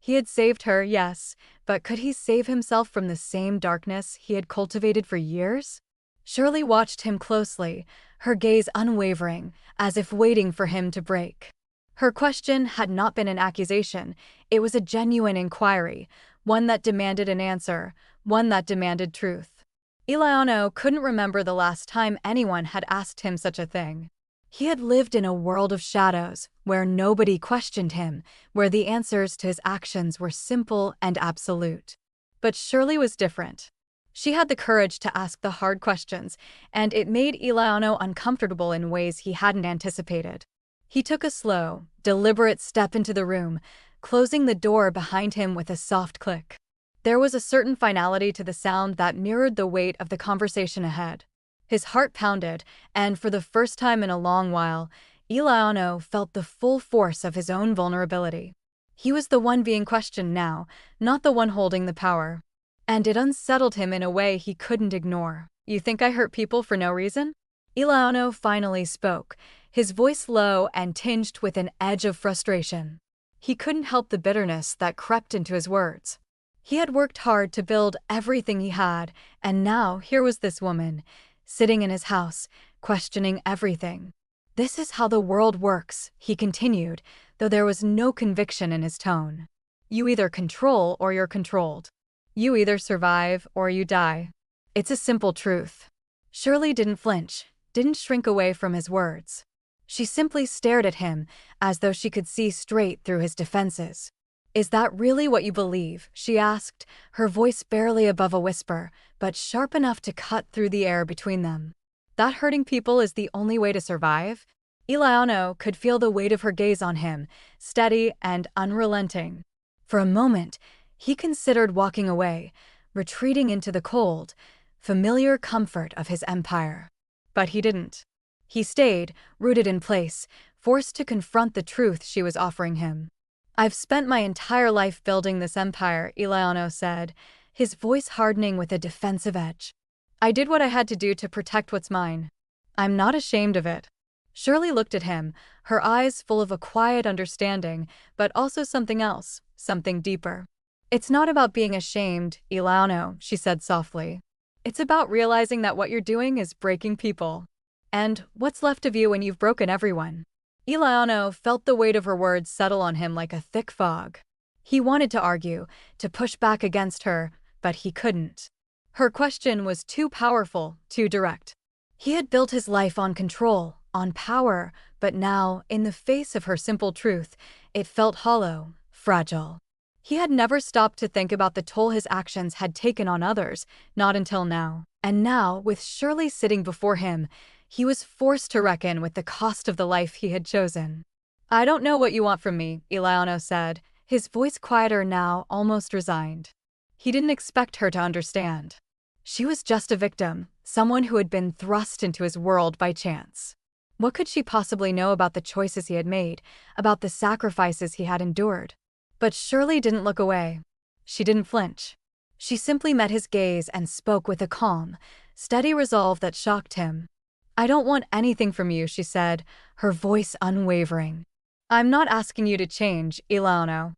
Speaker 1: He had saved her, yes, but could he save himself from the same darkness he had cultivated for years? Shirley watched him closely, her gaze unwavering, as if waiting for him to break. Her question had not been an accusation, it was a genuine inquiry, one that demanded an answer, one that demanded truth. Eliano couldn't remember the last time anyone had asked him such a thing. He had lived in a world of shadows, where nobody questioned him, where the answers to his actions were simple and absolute. But Shirley was different. She had the courage to ask the hard questions, and it made Eliano uncomfortable in ways he hadn't anticipated. He took a slow, deliberate step into the room, closing the door behind him with a soft click. There was a certain finality to the sound that mirrored the weight of the conversation ahead. His heart pounded, and for the first time in a long while, Eliano felt the full force of his own vulnerability. He was the one being questioned now, not the one holding the power. And it unsettled him in a way he couldn't ignore. You think I hurt people for no reason? Eliano finally spoke, his voice low and tinged with an edge of frustration. He couldn't help the bitterness that crept into his words. He had worked hard to build everything he had, and now here was this woman, sitting in his house, questioning everything. This is how the world works, he continued, though there was no conviction in his tone. You either control or you're controlled. You either survive or you die. It's a simple truth. Shirley didn't flinch, didn't shrink away from his words. She simply stared at him, as though she could see straight through his defenses. Is that really what you believe? She asked, her voice barely above a whisper, but sharp enough to cut through the air between them. That hurting people is the only way to survive? Eliano could feel the weight of her gaze on him, steady and unrelenting. For a moment, he considered walking away, retreating into the cold, familiar comfort of his empire. But he didn't. He stayed, rooted in place, forced to confront the truth she was offering him. I've spent my entire life building this empire, Eliano said, his voice hardening with a defensive edge. I did what I had to do to protect what's mine. I'm not ashamed of it. Shirley looked at him, her eyes full of a quiet understanding, but also something else, something deeper. It's not about being ashamed, Eliano, she said softly. It's about realizing that what you're doing is breaking people. And what's left of you when you've broken everyone? Eliano felt the weight of her words settle on him like a thick fog. He wanted to argue, to push back against her, but he couldn't. Her question was too powerful, too direct. He had built his life on control, on power, but now, in the face of her simple truth, it felt hollow, fragile. He had never stopped to think about the toll his actions had taken on others, not until now. And now, with Shirley sitting before him, he was forced to reckon with the cost of the life he had chosen. I don't know what you want from me, Eliano said, his voice quieter now, almost resigned. He didn't expect her to understand. She was just a victim, someone who had been thrust into his world by chance. What could she possibly know about the choices he had made, about the sacrifices he had endured? But Shirley didn't look away. She didn't flinch. She simply met his gaze and spoke with a calm, steady resolve that shocked him. I don't want anything from you, she said, her voice unwavering. I'm not asking you to change, Eliano.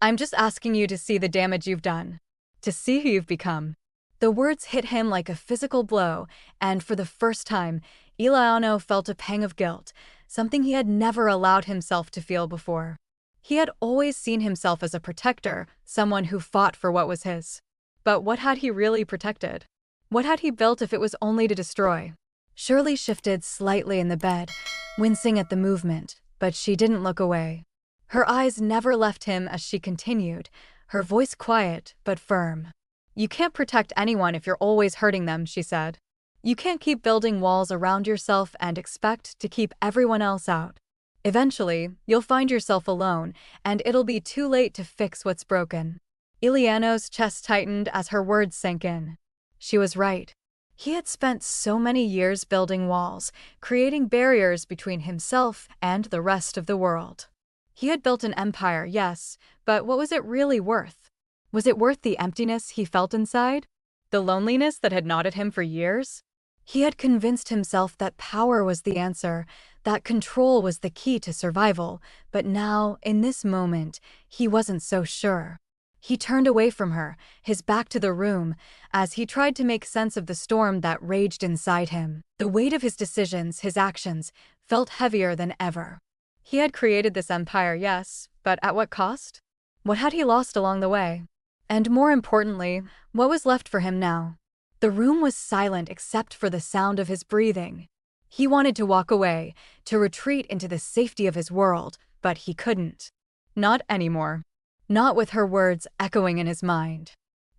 Speaker 1: I'm just asking you to see the damage you've done, to see who you've become. The words hit him like a physical blow, and for the first time, Eliano felt a pang of guilt, something he had never allowed himself to feel before. He had always seen himself as a protector, someone who fought for what was his. But what had he really protected? What had he built if it was only to destroy? Shirley shifted slightly in the bed, wincing at the movement, but she didn't look away. Her eyes never left him as she continued, her voice quiet but firm. You can't protect anyone if you're always hurting them, she said. You can't keep building walls around yourself and expect to keep everyone else out. Eventually, you'll find yourself alone, and it'll be too late to fix what's broken. Eliano's chest tightened as her words sank in. She was right. He had spent so many years building walls, creating barriers between himself and the rest of the world. He had built an empire, yes, but what was it really worth? Was it worth the emptiness he felt inside? The loneliness that had gnawed at him for years? He had convinced himself that power was the answer, that control was the key to survival, but now, in this moment, he wasn't so sure. He turned away from her, his back to the room, as he tried to make sense of the storm that raged inside him. The weight of his decisions, his actions, felt heavier than ever. He had created this empire, yes, but at what cost? What had he lost along the way? And more importantly, what was left for him now? The room was silent except for the sound of his breathing. He wanted to walk away, to retreat into the safety of his world, but he couldn't. Not anymore. Not with her words echoing in his mind.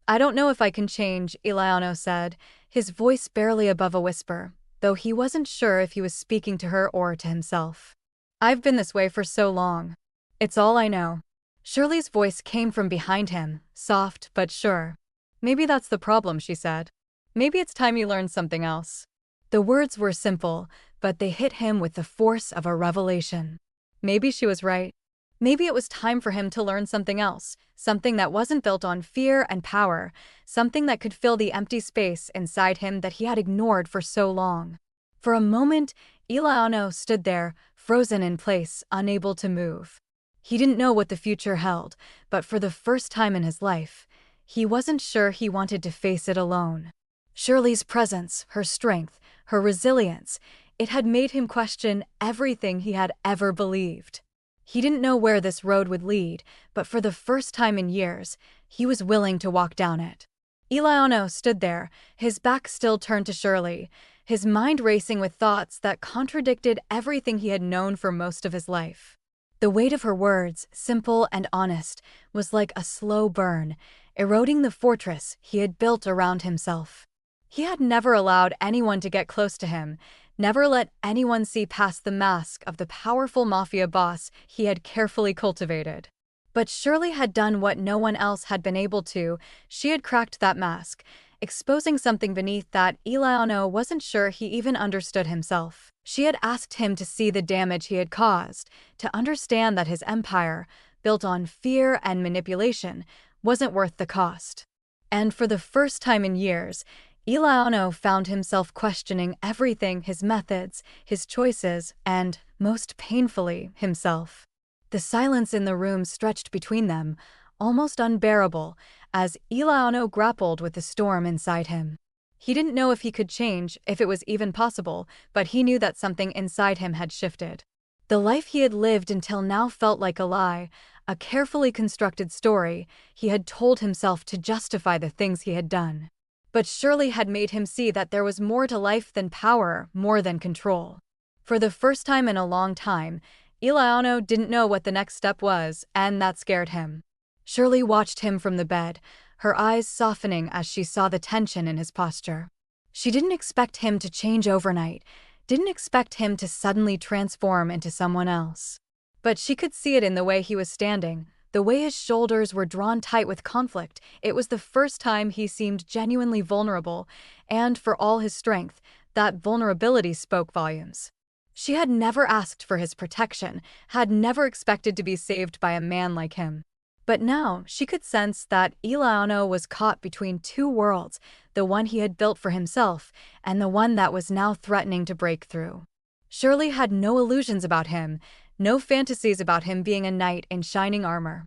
Speaker 1: I don't know if I can change, Eliano said, his voice barely above a whisper, though he wasn't sure if he was speaking to her or to himself. I've been this way for so long. It's all I know. Shirley's voice came from behind him, soft but sure. Maybe that's the problem, she said. Maybe it's time you learned something else. The words were simple, but they hit him with the force of a revelation. Maybe she was right. Maybe it was time for him to learn something else, something that wasn't built on fear and power, something that could fill the empty space inside him that he had ignored for so long. For a moment, Eliano stood there, frozen in place, unable to move. He didn't know what the future held, but for the first time in his life, he wasn't sure he wanted to face it alone. Shirley's presence, her strength, her resilience, it had made him question everything he had ever believed. He didn't know where this road would lead, but for the first time in years, he was willing to walk down it. Eliano stood there, his back still turned to Shirley, his mind racing with thoughts that contradicted everything he had known for most of his life. The weight of her words, simple and honest, was like a slow burn, eroding the fortress he had built around himself. He had never allowed anyone to get close to him, never let anyone see past the mask of the powerful mafia boss he had carefully cultivated. But Shirley had done what no one else had been able to. She had cracked that mask, exposing something beneath that Eliano wasn't sure he even understood himself. She had asked him to see the damage he had caused, to understand that his empire, built on fear and manipulation, wasn't worth the cost. And for the first time in years, Eliano found himself questioning everything, his methods, his choices, and, most painfully, himself. The silence in the room stretched between them, almost unbearable, as Eliano grappled with the storm inside him. He didn't know if he could change, if it was even possible, but he knew that something inside him had shifted. The life he had lived until now felt like a lie, a carefully constructed story he had told himself to justify the things he had done. But Shirley had made him see that there was more to life than power, more than control. For the first time in a long time, Eliano didn't know what the next step was, and that scared him. Shirley watched him from the bed, her eyes softening as she saw the tension in his posture. She didn't expect him to change overnight, didn't expect him to suddenly transform into someone else. But she could see it in the way he was standing, the way his shoulders were drawn tight with conflict. It was the first time he seemed genuinely vulnerable, and for all his strength, that vulnerability spoke volumes. She had never asked for his protection, had never expected to be saved by a man like him. But now she could sense that Eliano was caught between two worlds, the one he had built for himself and the one that was now threatening to break through. Shirley had no illusions about him, no fantasies about him being a knight in shining armor.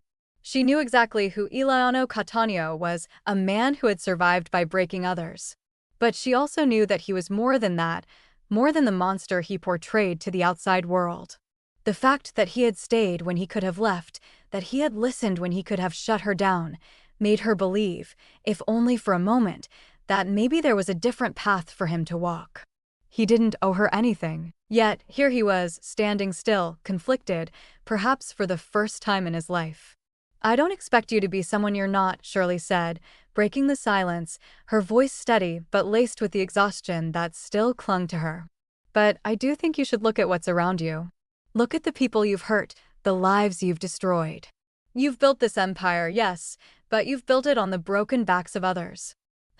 Speaker 1: She knew exactly who Eliano Cattaneo was, a man who had survived by breaking others. But she also knew that he was more than that, more than the monster he portrayed to the outside world. The fact that he had stayed when he could have left, that he had listened when he could have shut her down, made her believe, if only for a moment, that maybe there was a different path for him to walk. He didn't owe her anything. Yet, here he was, standing still, conflicted, perhaps for the first time in his life. "I don't expect you to be someone you're not," Shirley said, breaking the silence, her voice steady but laced with the exhaustion that still clung to her. "But I do think you should look at what's around you. Look at the people you've hurt, the lives you've destroyed. You've built this empire, yes, but you've built it on the broken backs of others.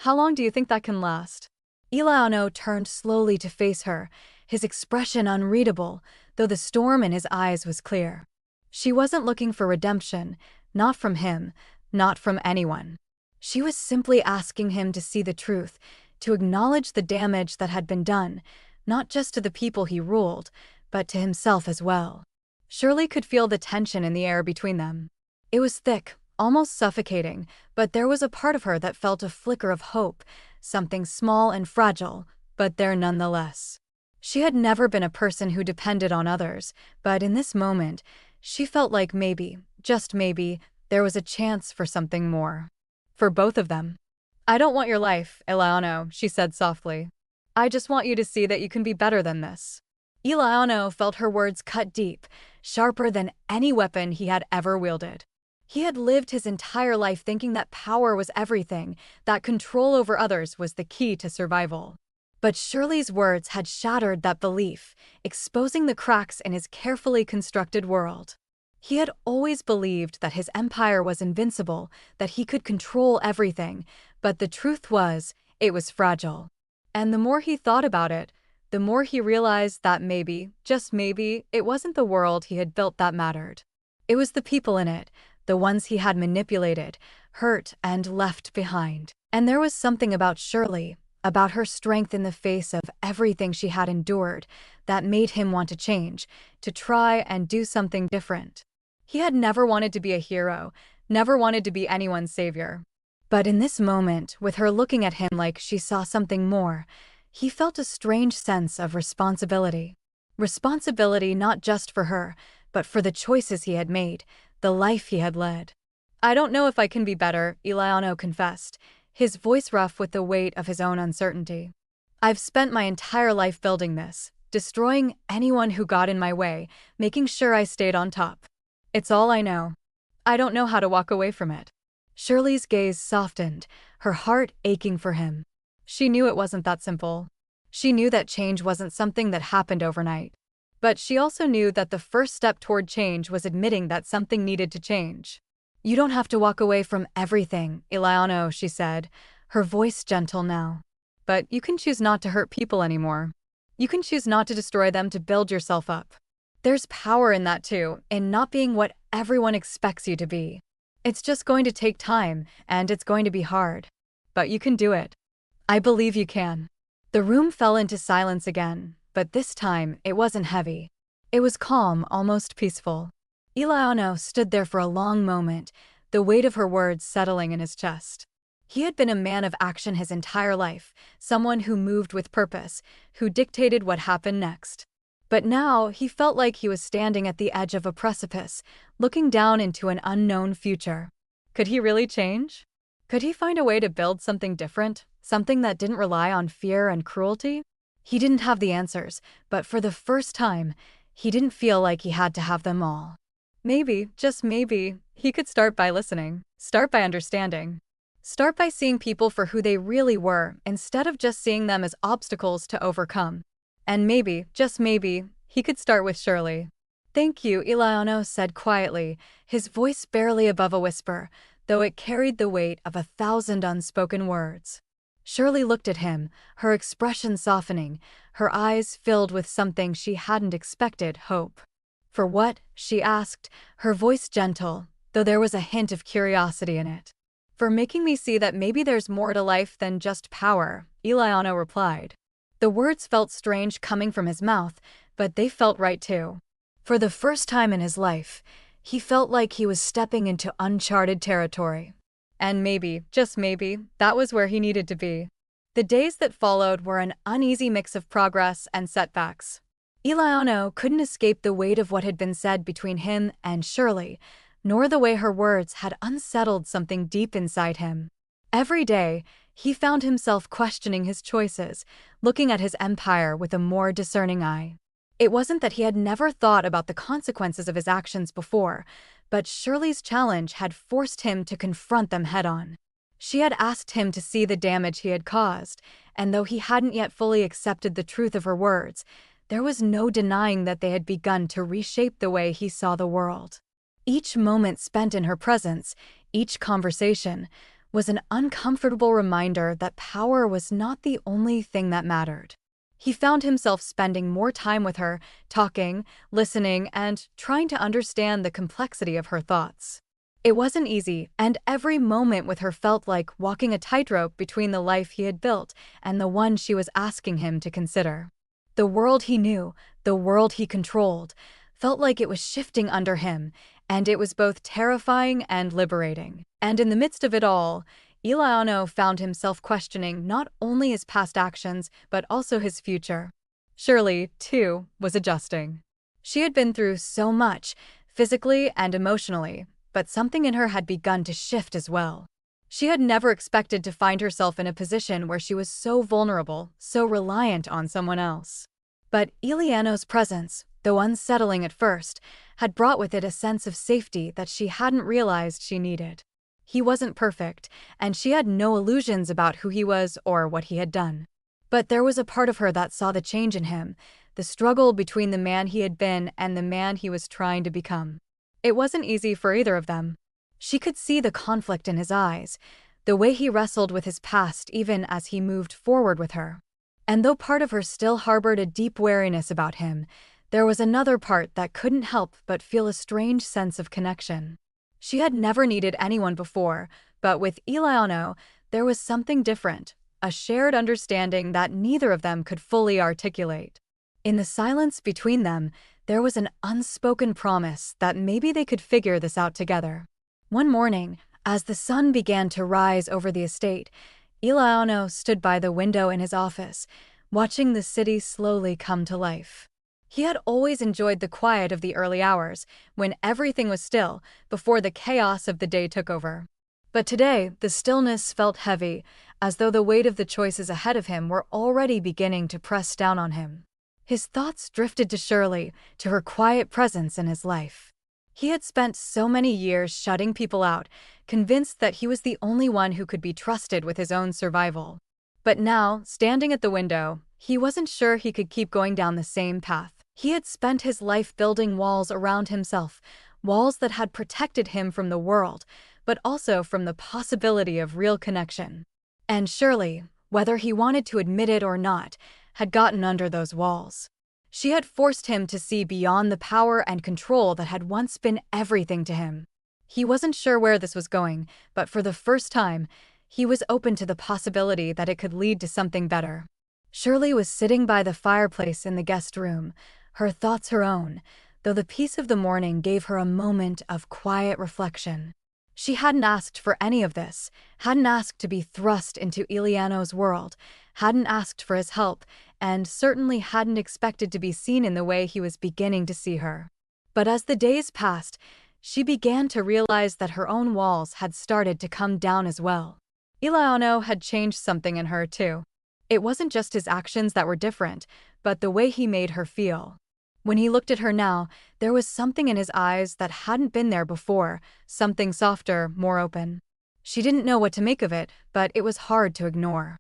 Speaker 1: How long do you think that can last?" Eliano turned slowly to face her, his expression unreadable, though the storm in his eyes was clear. She wasn't looking for redemption, not from him, not from anyone. She was simply asking him to see the truth, to acknowledge the damage that had been done, not just to the people he ruled, but to himself as well. Shirley could feel the tension in the air between them. It was thick, almost suffocating, but there was a part of her that felt a flicker of hope, something small and fragile, but there nonetheless. She had never been a person who depended on others, but in this moment, she felt like maybe, just maybe, there was a chance for something more. For both of them. "I don't want your life, Eliano," she said softly. "I just want you to see that you can be better than this." Eliano felt her words cut deep, sharper than any weapon he had ever wielded. He had lived his entire life thinking that power was everything, that control over others was the key to survival. But Shirley's words had shattered that belief, exposing the cracks in his carefully constructed world. He had always believed that his empire was invincible, that he could control everything, but the truth was, it was fragile. And the more he thought about it, the more he realized that maybe, just maybe, it wasn't the world he had built that mattered. It was the people in it, the ones he had manipulated, hurt, and left behind. And there was something about Shirley, about her strength in the face of everything she had endured, that made him want to change, to try and do something different. He had never wanted to be a hero, never wanted to be anyone's savior. But in this moment, with her looking at him like she saw something more, he felt a strange sense of responsibility. Responsibility not just for her, but for the choices he had made, the life he had led. "I don't know if I can be better," Eliano confessed, his voice rough with the weight of his own uncertainty. "I've spent my entire life building this, destroying anyone who got in my way, making sure I stayed on top. It's all I know. I don't know how to walk away from it." Shirley's gaze softened, her heart aching for him. She knew it wasn't that simple. She knew that change wasn't something that happened overnight. But she also knew that the first step toward change was admitting that something needed to change. "You don't have to walk away from everything, Eliano," she said, her voice gentle now. "But you can choose not to hurt people anymore. You can choose not to destroy them to build yourself up. There's power in that too, in not being what everyone expects you to be. It's just going to take time, and it's going to be hard. But you can do it. I believe you can." The room fell into silence again, but this time it wasn't heavy. It was calm, almost peaceful. Eliano stood there for a long moment, the weight of her words settling in his chest. He had been a man of action his entire life, someone who moved with purpose, who dictated what happened next. But now he felt like he was standing at the edge of a precipice, looking down into an unknown future. Could he really change? Could he find a way to build something different, something that didn't rely on fear and cruelty? He didn't have the answers, but for the first time, he didn't feel like he had to have them all. Maybe, just maybe, he could start by listening, start by understanding. Start by seeing people for who they really were, instead of just seeing them as obstacles to overcome. And maybe, just maybe, he could start with Shirley. "Thank you," Eliano said quietly, his voice barely above a whisper, though it carried the weight of 1,000 unspoken words. Shirley looked at him, her expression softening, her eyes filled with something she hadn't expected, hope. "For what?" she asked, her voice gentle, though there was a hint of curiosity in it. "For making me see that maybe there's more to life than just power," Eliano replied. The words felt strange coming from his mouth, but they felt right too. For the first time in his life, He felt like he was stepping into uncharted territory. And maybe, just maybe, that was where he needed to be. The days that followed were an uneasy mix of progress and setbacks. Eliano couldn't escape the weight of what had been said between him and Shirley, nor the way her words had unsettled something deep inside him. Every day, he found himself questioning his choices, looking at his empire with a more discerning eye. It wasn't that he had never thought about the consequences of his actions before, but Shirley's challenge had forced him to confront them head-on. She had asked him to see the damage he had caused, and though he hadn't yet fully accepted the truth of her words, there was no denying that they had begun to reshape the way he saw the world. Each moment spent in her presence, each conversation, was an uncomfortable reminder that power was not the only thing that mattered. He found himself spending more time with her, talking, listening, and trying to understand the complexity of her thoughts. It wasn't easy, and every moment with her felt like walking a tightrope between the life he had built and the one she was asking him to consider. The world he knew, the world he controlled, felt like it was shifting under him, and it was both terrifying and liberating. And in the midst of it all, Eliano found himself questioning not only his past actions, but also his future. Shirley, too, was adjusting. She had been through so much, physically and emotionally, but something in her had begun to shift as well. She had never expected to find herself in a position where she was so vulnerable, so reliant on someone else. But Eliano's presence, though unsettling at first, had brought with it a sense of safety that she hadn't realized she needed. He wasn't perfect, and she had no illusions about who he was or what he had done. But there was a part of her that saw the change in him, the struggle between the man he had been and the man he was trying to become. It wasn't easy for either of them. She could see the conflict in his eyes, the way he wrestled with his past even as he moved forward with her. And though part of her still harbored a deep wariness about him, there was another part that couldn't help but feel a strange sense of connection. She had never needed anyone before, but with Eliano, there was something different, a shared understanding that neither of them could fully articulate. In the silence between them, there was an unspoken promise that maybe they could figure this out together. One morning, as the sun began to rise over the estate, Eliano stood by the window in his office, watching the city slowly come to life. He had always enjoyed the quiet of the early hours, when everything was still, before the chaos of the day took over. But today, the stillness felt heavy, as though the weight of the choices ahead of him were already beginning to press down on him. His thoughts drifted to Shirley, to her quiet presence in his life. He had spent so many years shutting people out, convinced that he was the only one who could be trusted with his own survival. But now, standing at the window, he wasn't sure he could keep going down the same path. He had spent his life building walls around himself, walls that had protected him from the world, but also from the possibility of real connection. And Shirley, whether he wanted to admit it or not, had gotten under those walls. She had forced him to see beyond the power and control that had once been everything to him. He wasn't sure where this was going, but for the first time, he was open to the possibility that it could lead to something better. Shirley was sitting by the fireplace in the guest room, her thoughts her own, though the peace of the morning gave her a moment of quiet reflection. She hadn't asked for any of this, hadn't asked to be thrust into Eliano's world, hadn't asked for his help, and certainly hadn't expected to be seen in the way he was beginning to see her. But as the days passed, she began to realize that her own walls had started to come down as well. Eliano had changed something in her too. It wasn't just his actions that were different, but the way he made her feel. When he looked at her now, there was something in his eyes that hadn't been there before, something softer, more open. She didn't know what to make of it, but it was hard to ignore.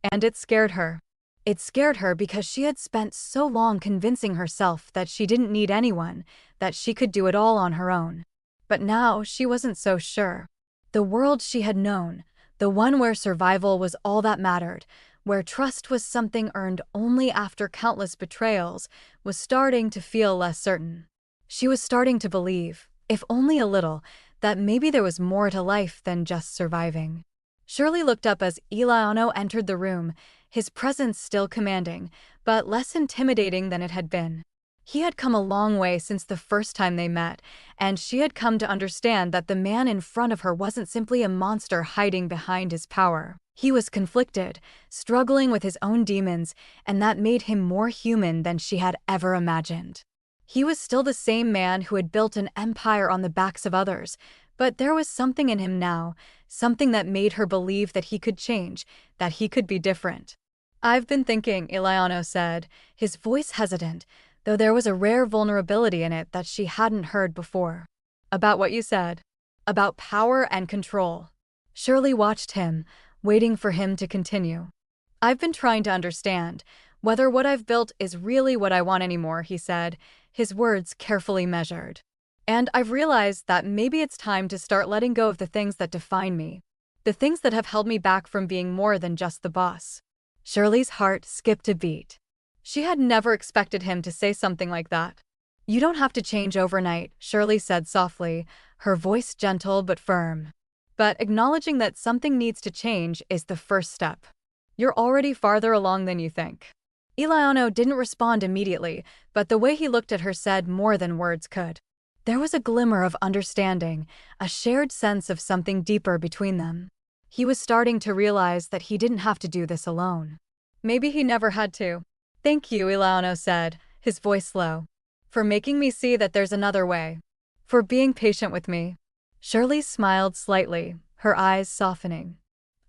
Speaker 1: And it scared her. It scared her because she had spent so long convincing herself that she didn't need anyone, that she could do it all on her own. But now she wasn't so sure. The world she had known, the one where survival was all that mattered, where trust was something earned only after countless betrayals, was starting to feel less certain. She was starting to believe, if only a little, that maybe there was more to life than just surviving. Shirley looked up as Eliano entered the room, his presence still commanding, but less intimidating than it had been. He had come a long way since the first time they met, and she had come to understand that the man in front of her wasn't simply a monster hiding behind his power. He was conflicted, struggling with his own demons, and that made him more human than she had ever imagined. He was still the same man who had built an empire on the backs of others, but there was something in him now, something that made her believe that he could change, that he could be different. "I've been thinking," Eliano said, his voice hesitant, though there was a rare vulnerability in it that she hadn't heard before. "About what you said. About power and control." Shirley watched him, waiting for him to continue. "I've been trying to understand whether what I've built is really what I want anymore," he said, his words carefully measured. "And I've realized that maybe it's time to start letting go of the things that define me, the things that have held me back from being more than just the boss." Shirley's heart skipped a beat. She had never expected him to say something like that. "You don't have to change overnight," Shirley said softly, her voice gentle but firm. "But acknowledging that something needs to change is the first step. You're already farther along than you think." Eliano didn't respond immediately, but the way he looked at her said more than words could. There was a glimmer of understanding, a shared sense of something deeper between them. He was starting to realize that he didn't have to do this alone. Maybe he never had to. "Thank you," Eliano said, his voice low, "for making me see that there's another way. For being patient with me." Shirley smiled slightly, her eyes softening.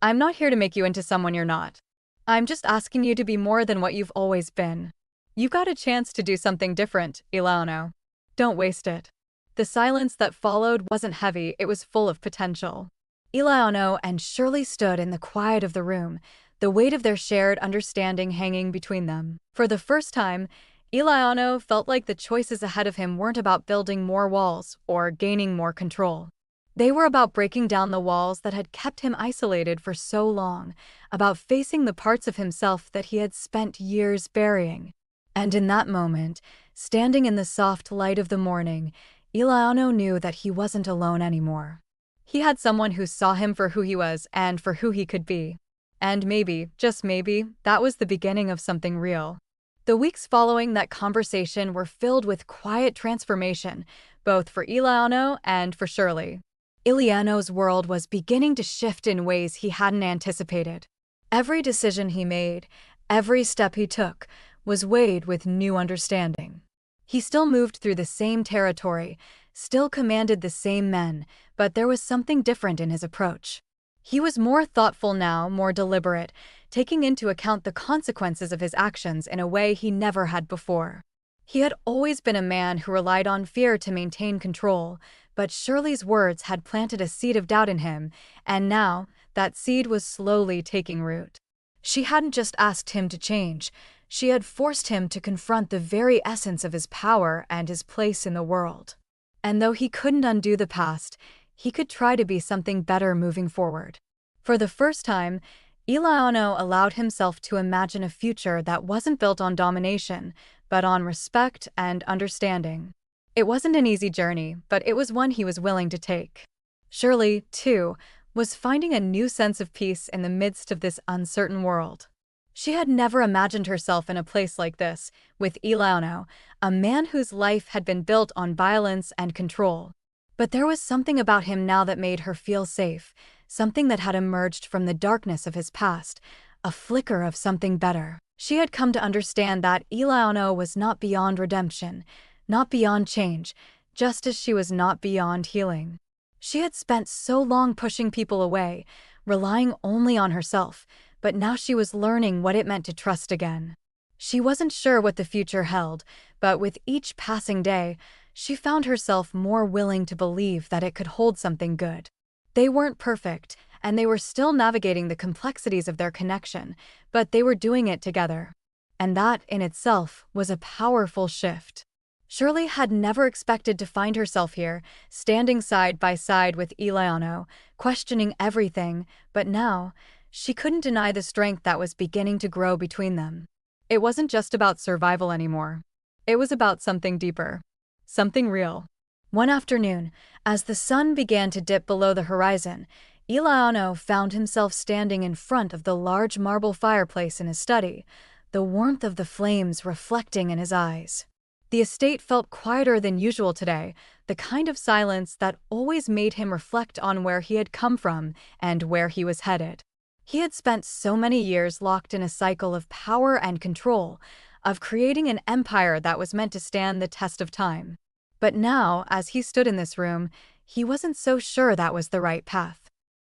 Speaker 1: "I'm not here to make you into someone you're not. I'm just asking you to be more than what you've always been. You got a chance to do something different, Eliano. Don't waste it." The silence that followed wasn't heavy, it was full of potential. Eliano and Shirley stood in the quiet of the room, the weight of their shared understanding hanging between them. For the first time, Eliano felt like the choices ahead of him weren't about building more walls or gaining more control. They were about breaking down the walls that had kept him isolated for so long, about facing the parts of himself that he had spent years burying. And in that moment, standing in the soft light of the morning, Eliano knew that he wasn't alone anymore. He had someone who saw him for who he was and for who he could be. And maybe, just maybe, that was the beginning of something real. The weeks following that conversation were filled with quiet transformation, both for Eliano and for Shirley. Eliano's world was beginning to shift in ways he hadn't anticipated. Every decision he made, every step he took, was weighed with new understanding. He still moved through the same territory, still commanded the same men, but there was something different in his approach. He was more thoughtful now, more deliberate, taking into account the consequences of his actions in a way he never had before. He had always been a man who relied on fear to maintain control, but Shirley's words had planted a seed of doubt in him, and now, that seed was slowly taking root. She hadn't just asked him to change, she had forced him to confront the very essence of his power and his place in the world. And though he couldn't undo the past, he could try to be something better moving forward. For the first time, Eliano allowed himself to imagine a future that wasn't built on domination, but on respect and understanding. It wasn't an easy journey, but it was one he was willing to take. Shirley, too, was finding a new sense of peace in the midst of this uncertain world. She had never imagined herself in a place like this, with Eliano, a man whose life had been built on violence and control. But there was something about him now that made her feel safe, something that had emerged from the darkness of his past, a flicker of something better. She had come to understand that Eliano was not beyond redemption, not beyond change, just as she was not beyond healing. She had spent so long pushing people away, relying only on herself, but now she was learning what it meant to trust again. She wasn't sure what the future held, but with each passing day, she found herself more willing to believe that it could hold something good. They weren't perfect, and they were still navigating the complexities of their connection, but they were doing it together. And that, in itself, was a powerful shift. Shirley had never expected to find herself here, standing side by side with Eliano, questioning everything, but now, she couldn't deny the strength that was beginning to grow between them. It wasn't just about survival anymore. It was about something deeper. Something real. One afternoon, as the sun began to dip below the horizon, Eliano found himself standing in front of the large marble fireplace in his study, the warmth of the flames reflecting in his eyes. The estate felt quieter than usual today, the kind of silence that always made him reflect on where he had come from and where he was headed. He had spent so many years locked in a cycle of power and control, of creating an empire that was meant to stand the test of time. But now, as he stood in this room, he wasn't so sure that was the right path.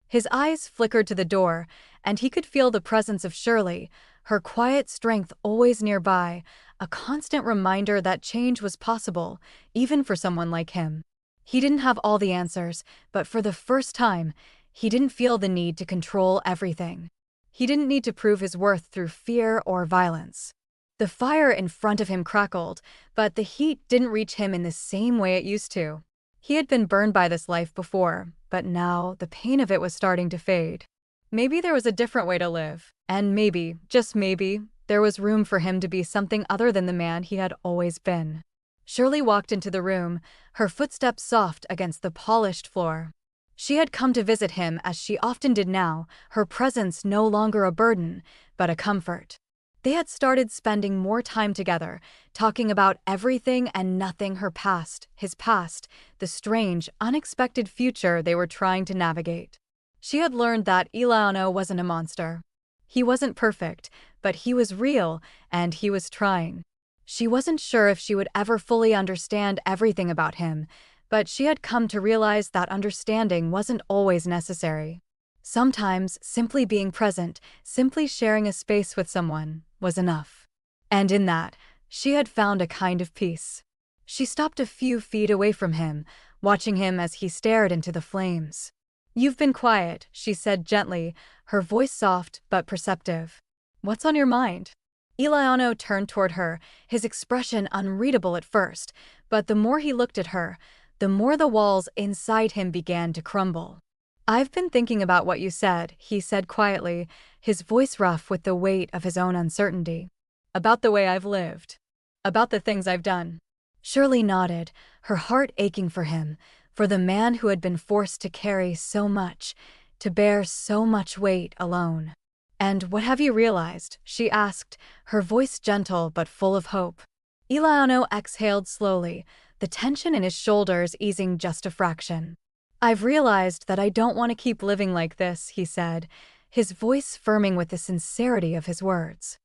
Speaker 1: His eyes flickered to the door, and he could feel the presence of Shirley, her quiet strength always nearby, a constant reminder that change was possible, even for someone like him. He didn't have all the answers, but for the first time, he didn't feel the need to control everything. He didn't need to prove his worth through fear or violence. The fire in front of him crackled, but the heat didn't reach him in the same way it used to. He had been burned by this life before, but now the pain of it was starting to fade. Maybe there was a different way to live, and maybe, just maybe, there was room for him to be something other than the man he had always been. Shirley walked into the room, her footsteps soft against the polished floor. She had come to visit him as she often did now, her presence no longer a burden, but a comfort. They had started spending more time together, talking about everything and nothing, her past, his past, the strange, unexpected future they were trying to navigate. She had learned that Eliano wasn't a monster. He wasn't perfect, but he was real, and he was trying. She wasn't sure if she would ever fully understand everything about him, but she had come to realize that understanding wasn't always necessary. Sometimes, simply being present, simply sharing a space with someone, was enough. And in that, she had found a kind of peace. She stopped a few feet away from him, watching him as he stared into the flames. "You've been quiet," she said gently, her voice soft but perceptive. "What's on your mind?" Eliano turned toward her, his expression unreadable at first, but the more he looked at her, the more the walls inside him began to crumble. "I've been thinking about what you said," he said quietly, his voice rough with the weight of his own uncertainty. "About the way I've lived. About the things I've done." Shirley nodded, her heart aching for him, for the man who had been forced to carry so much, to bear so much weight alone. "And what have you realized?" she asked, her voice gentle but full of hope. Eliano exhaled slowly, the tension in his shoulders easing just a fraction. "I've realized that I don't want to keep living like this," he said, his voice firming with the sincerity of his words.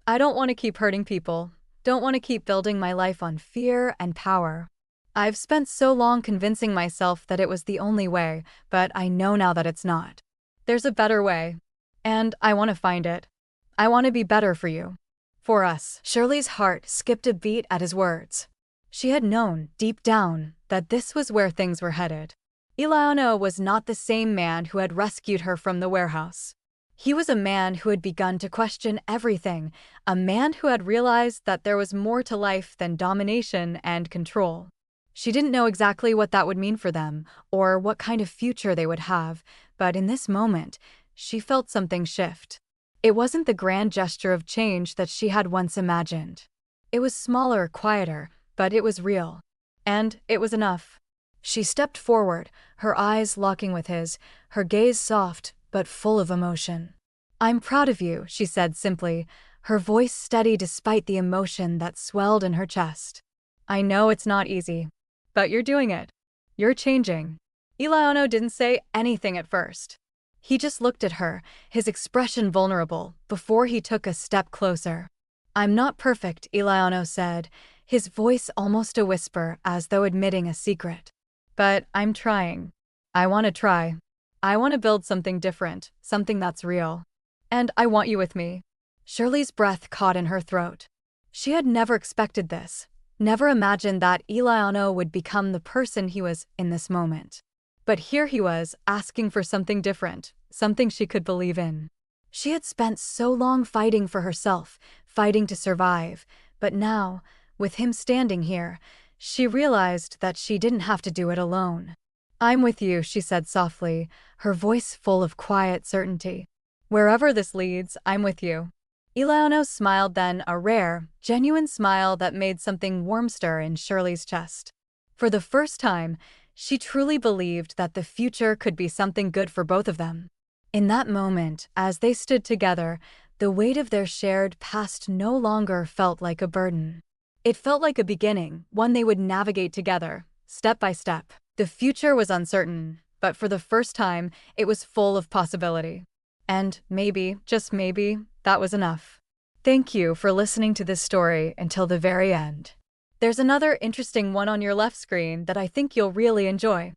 Speaker 1: "I don't want to keep hurting people, don't want to keep building my life on fear and power. I've spent so long convincing myself that it was the only way, but I know now that it's not. There's a better way. And I want to find it. I want to be better for you. For us." Shirley's heart skipped a beat at his words. She had known, deep down, that this was where things were headed. Eliano was not the same man who had rescued her from the warehouse. He was a man who had begun to question everything, a man who had realized that there was more to life than domination and control. She didn't know exactly what that would mean for them, or what kind of future they would have, but in this moment, she felt something shift. It wasn't the grand gesture of change that she had once imagined. It was smaller, quieter, but it was real. And it was enough. She stepped forward, her eyes locking with his, her gaze soft but full of emotion. "I'm proud of you," she said simply, her voice steady despite the emotion that swelled in her chest. "I know it's not easy, but you're doing it. You're changing." Eliano didn't say anything at first. He just looked at her, his expression vulnerable, before he took a step closer. "I'm not perfect," Eliano said, his voice almost a whisper as though admitting a secret. "But I'm trying. I want to try. I want to build something different, something that's real. And I want you with me." Shirley's breath caught in her throat. She had never expected this, never imagined that Eliano would become the person he was in this moment. But here he was, asking for something different, something she could believe in. She had spent so long fighting for herself, fighting to survive, but now, with him standing here, she realized that she didn't have to do it alone. "I'm with you," she said softly, her voice full of quiet certainty. "Wherever this leads, I'm with you." Eliano smiled then, a rare, genuine smile that made something warm stir in Shirley's chest. For the first time, she truly believed that the future could be something good for both of them. In that moment, as they stood together, the weight of their shared past no longer felt like a burden. It felt like a beginning, one they would navigate together, step by step. The future was uncertain, but for the first time, it was full of possibility. And maybe, just maybe, that was enough. Thank you for listening to this story until the very end. There's another interesting one on your left screen that I think you'll really enjoy.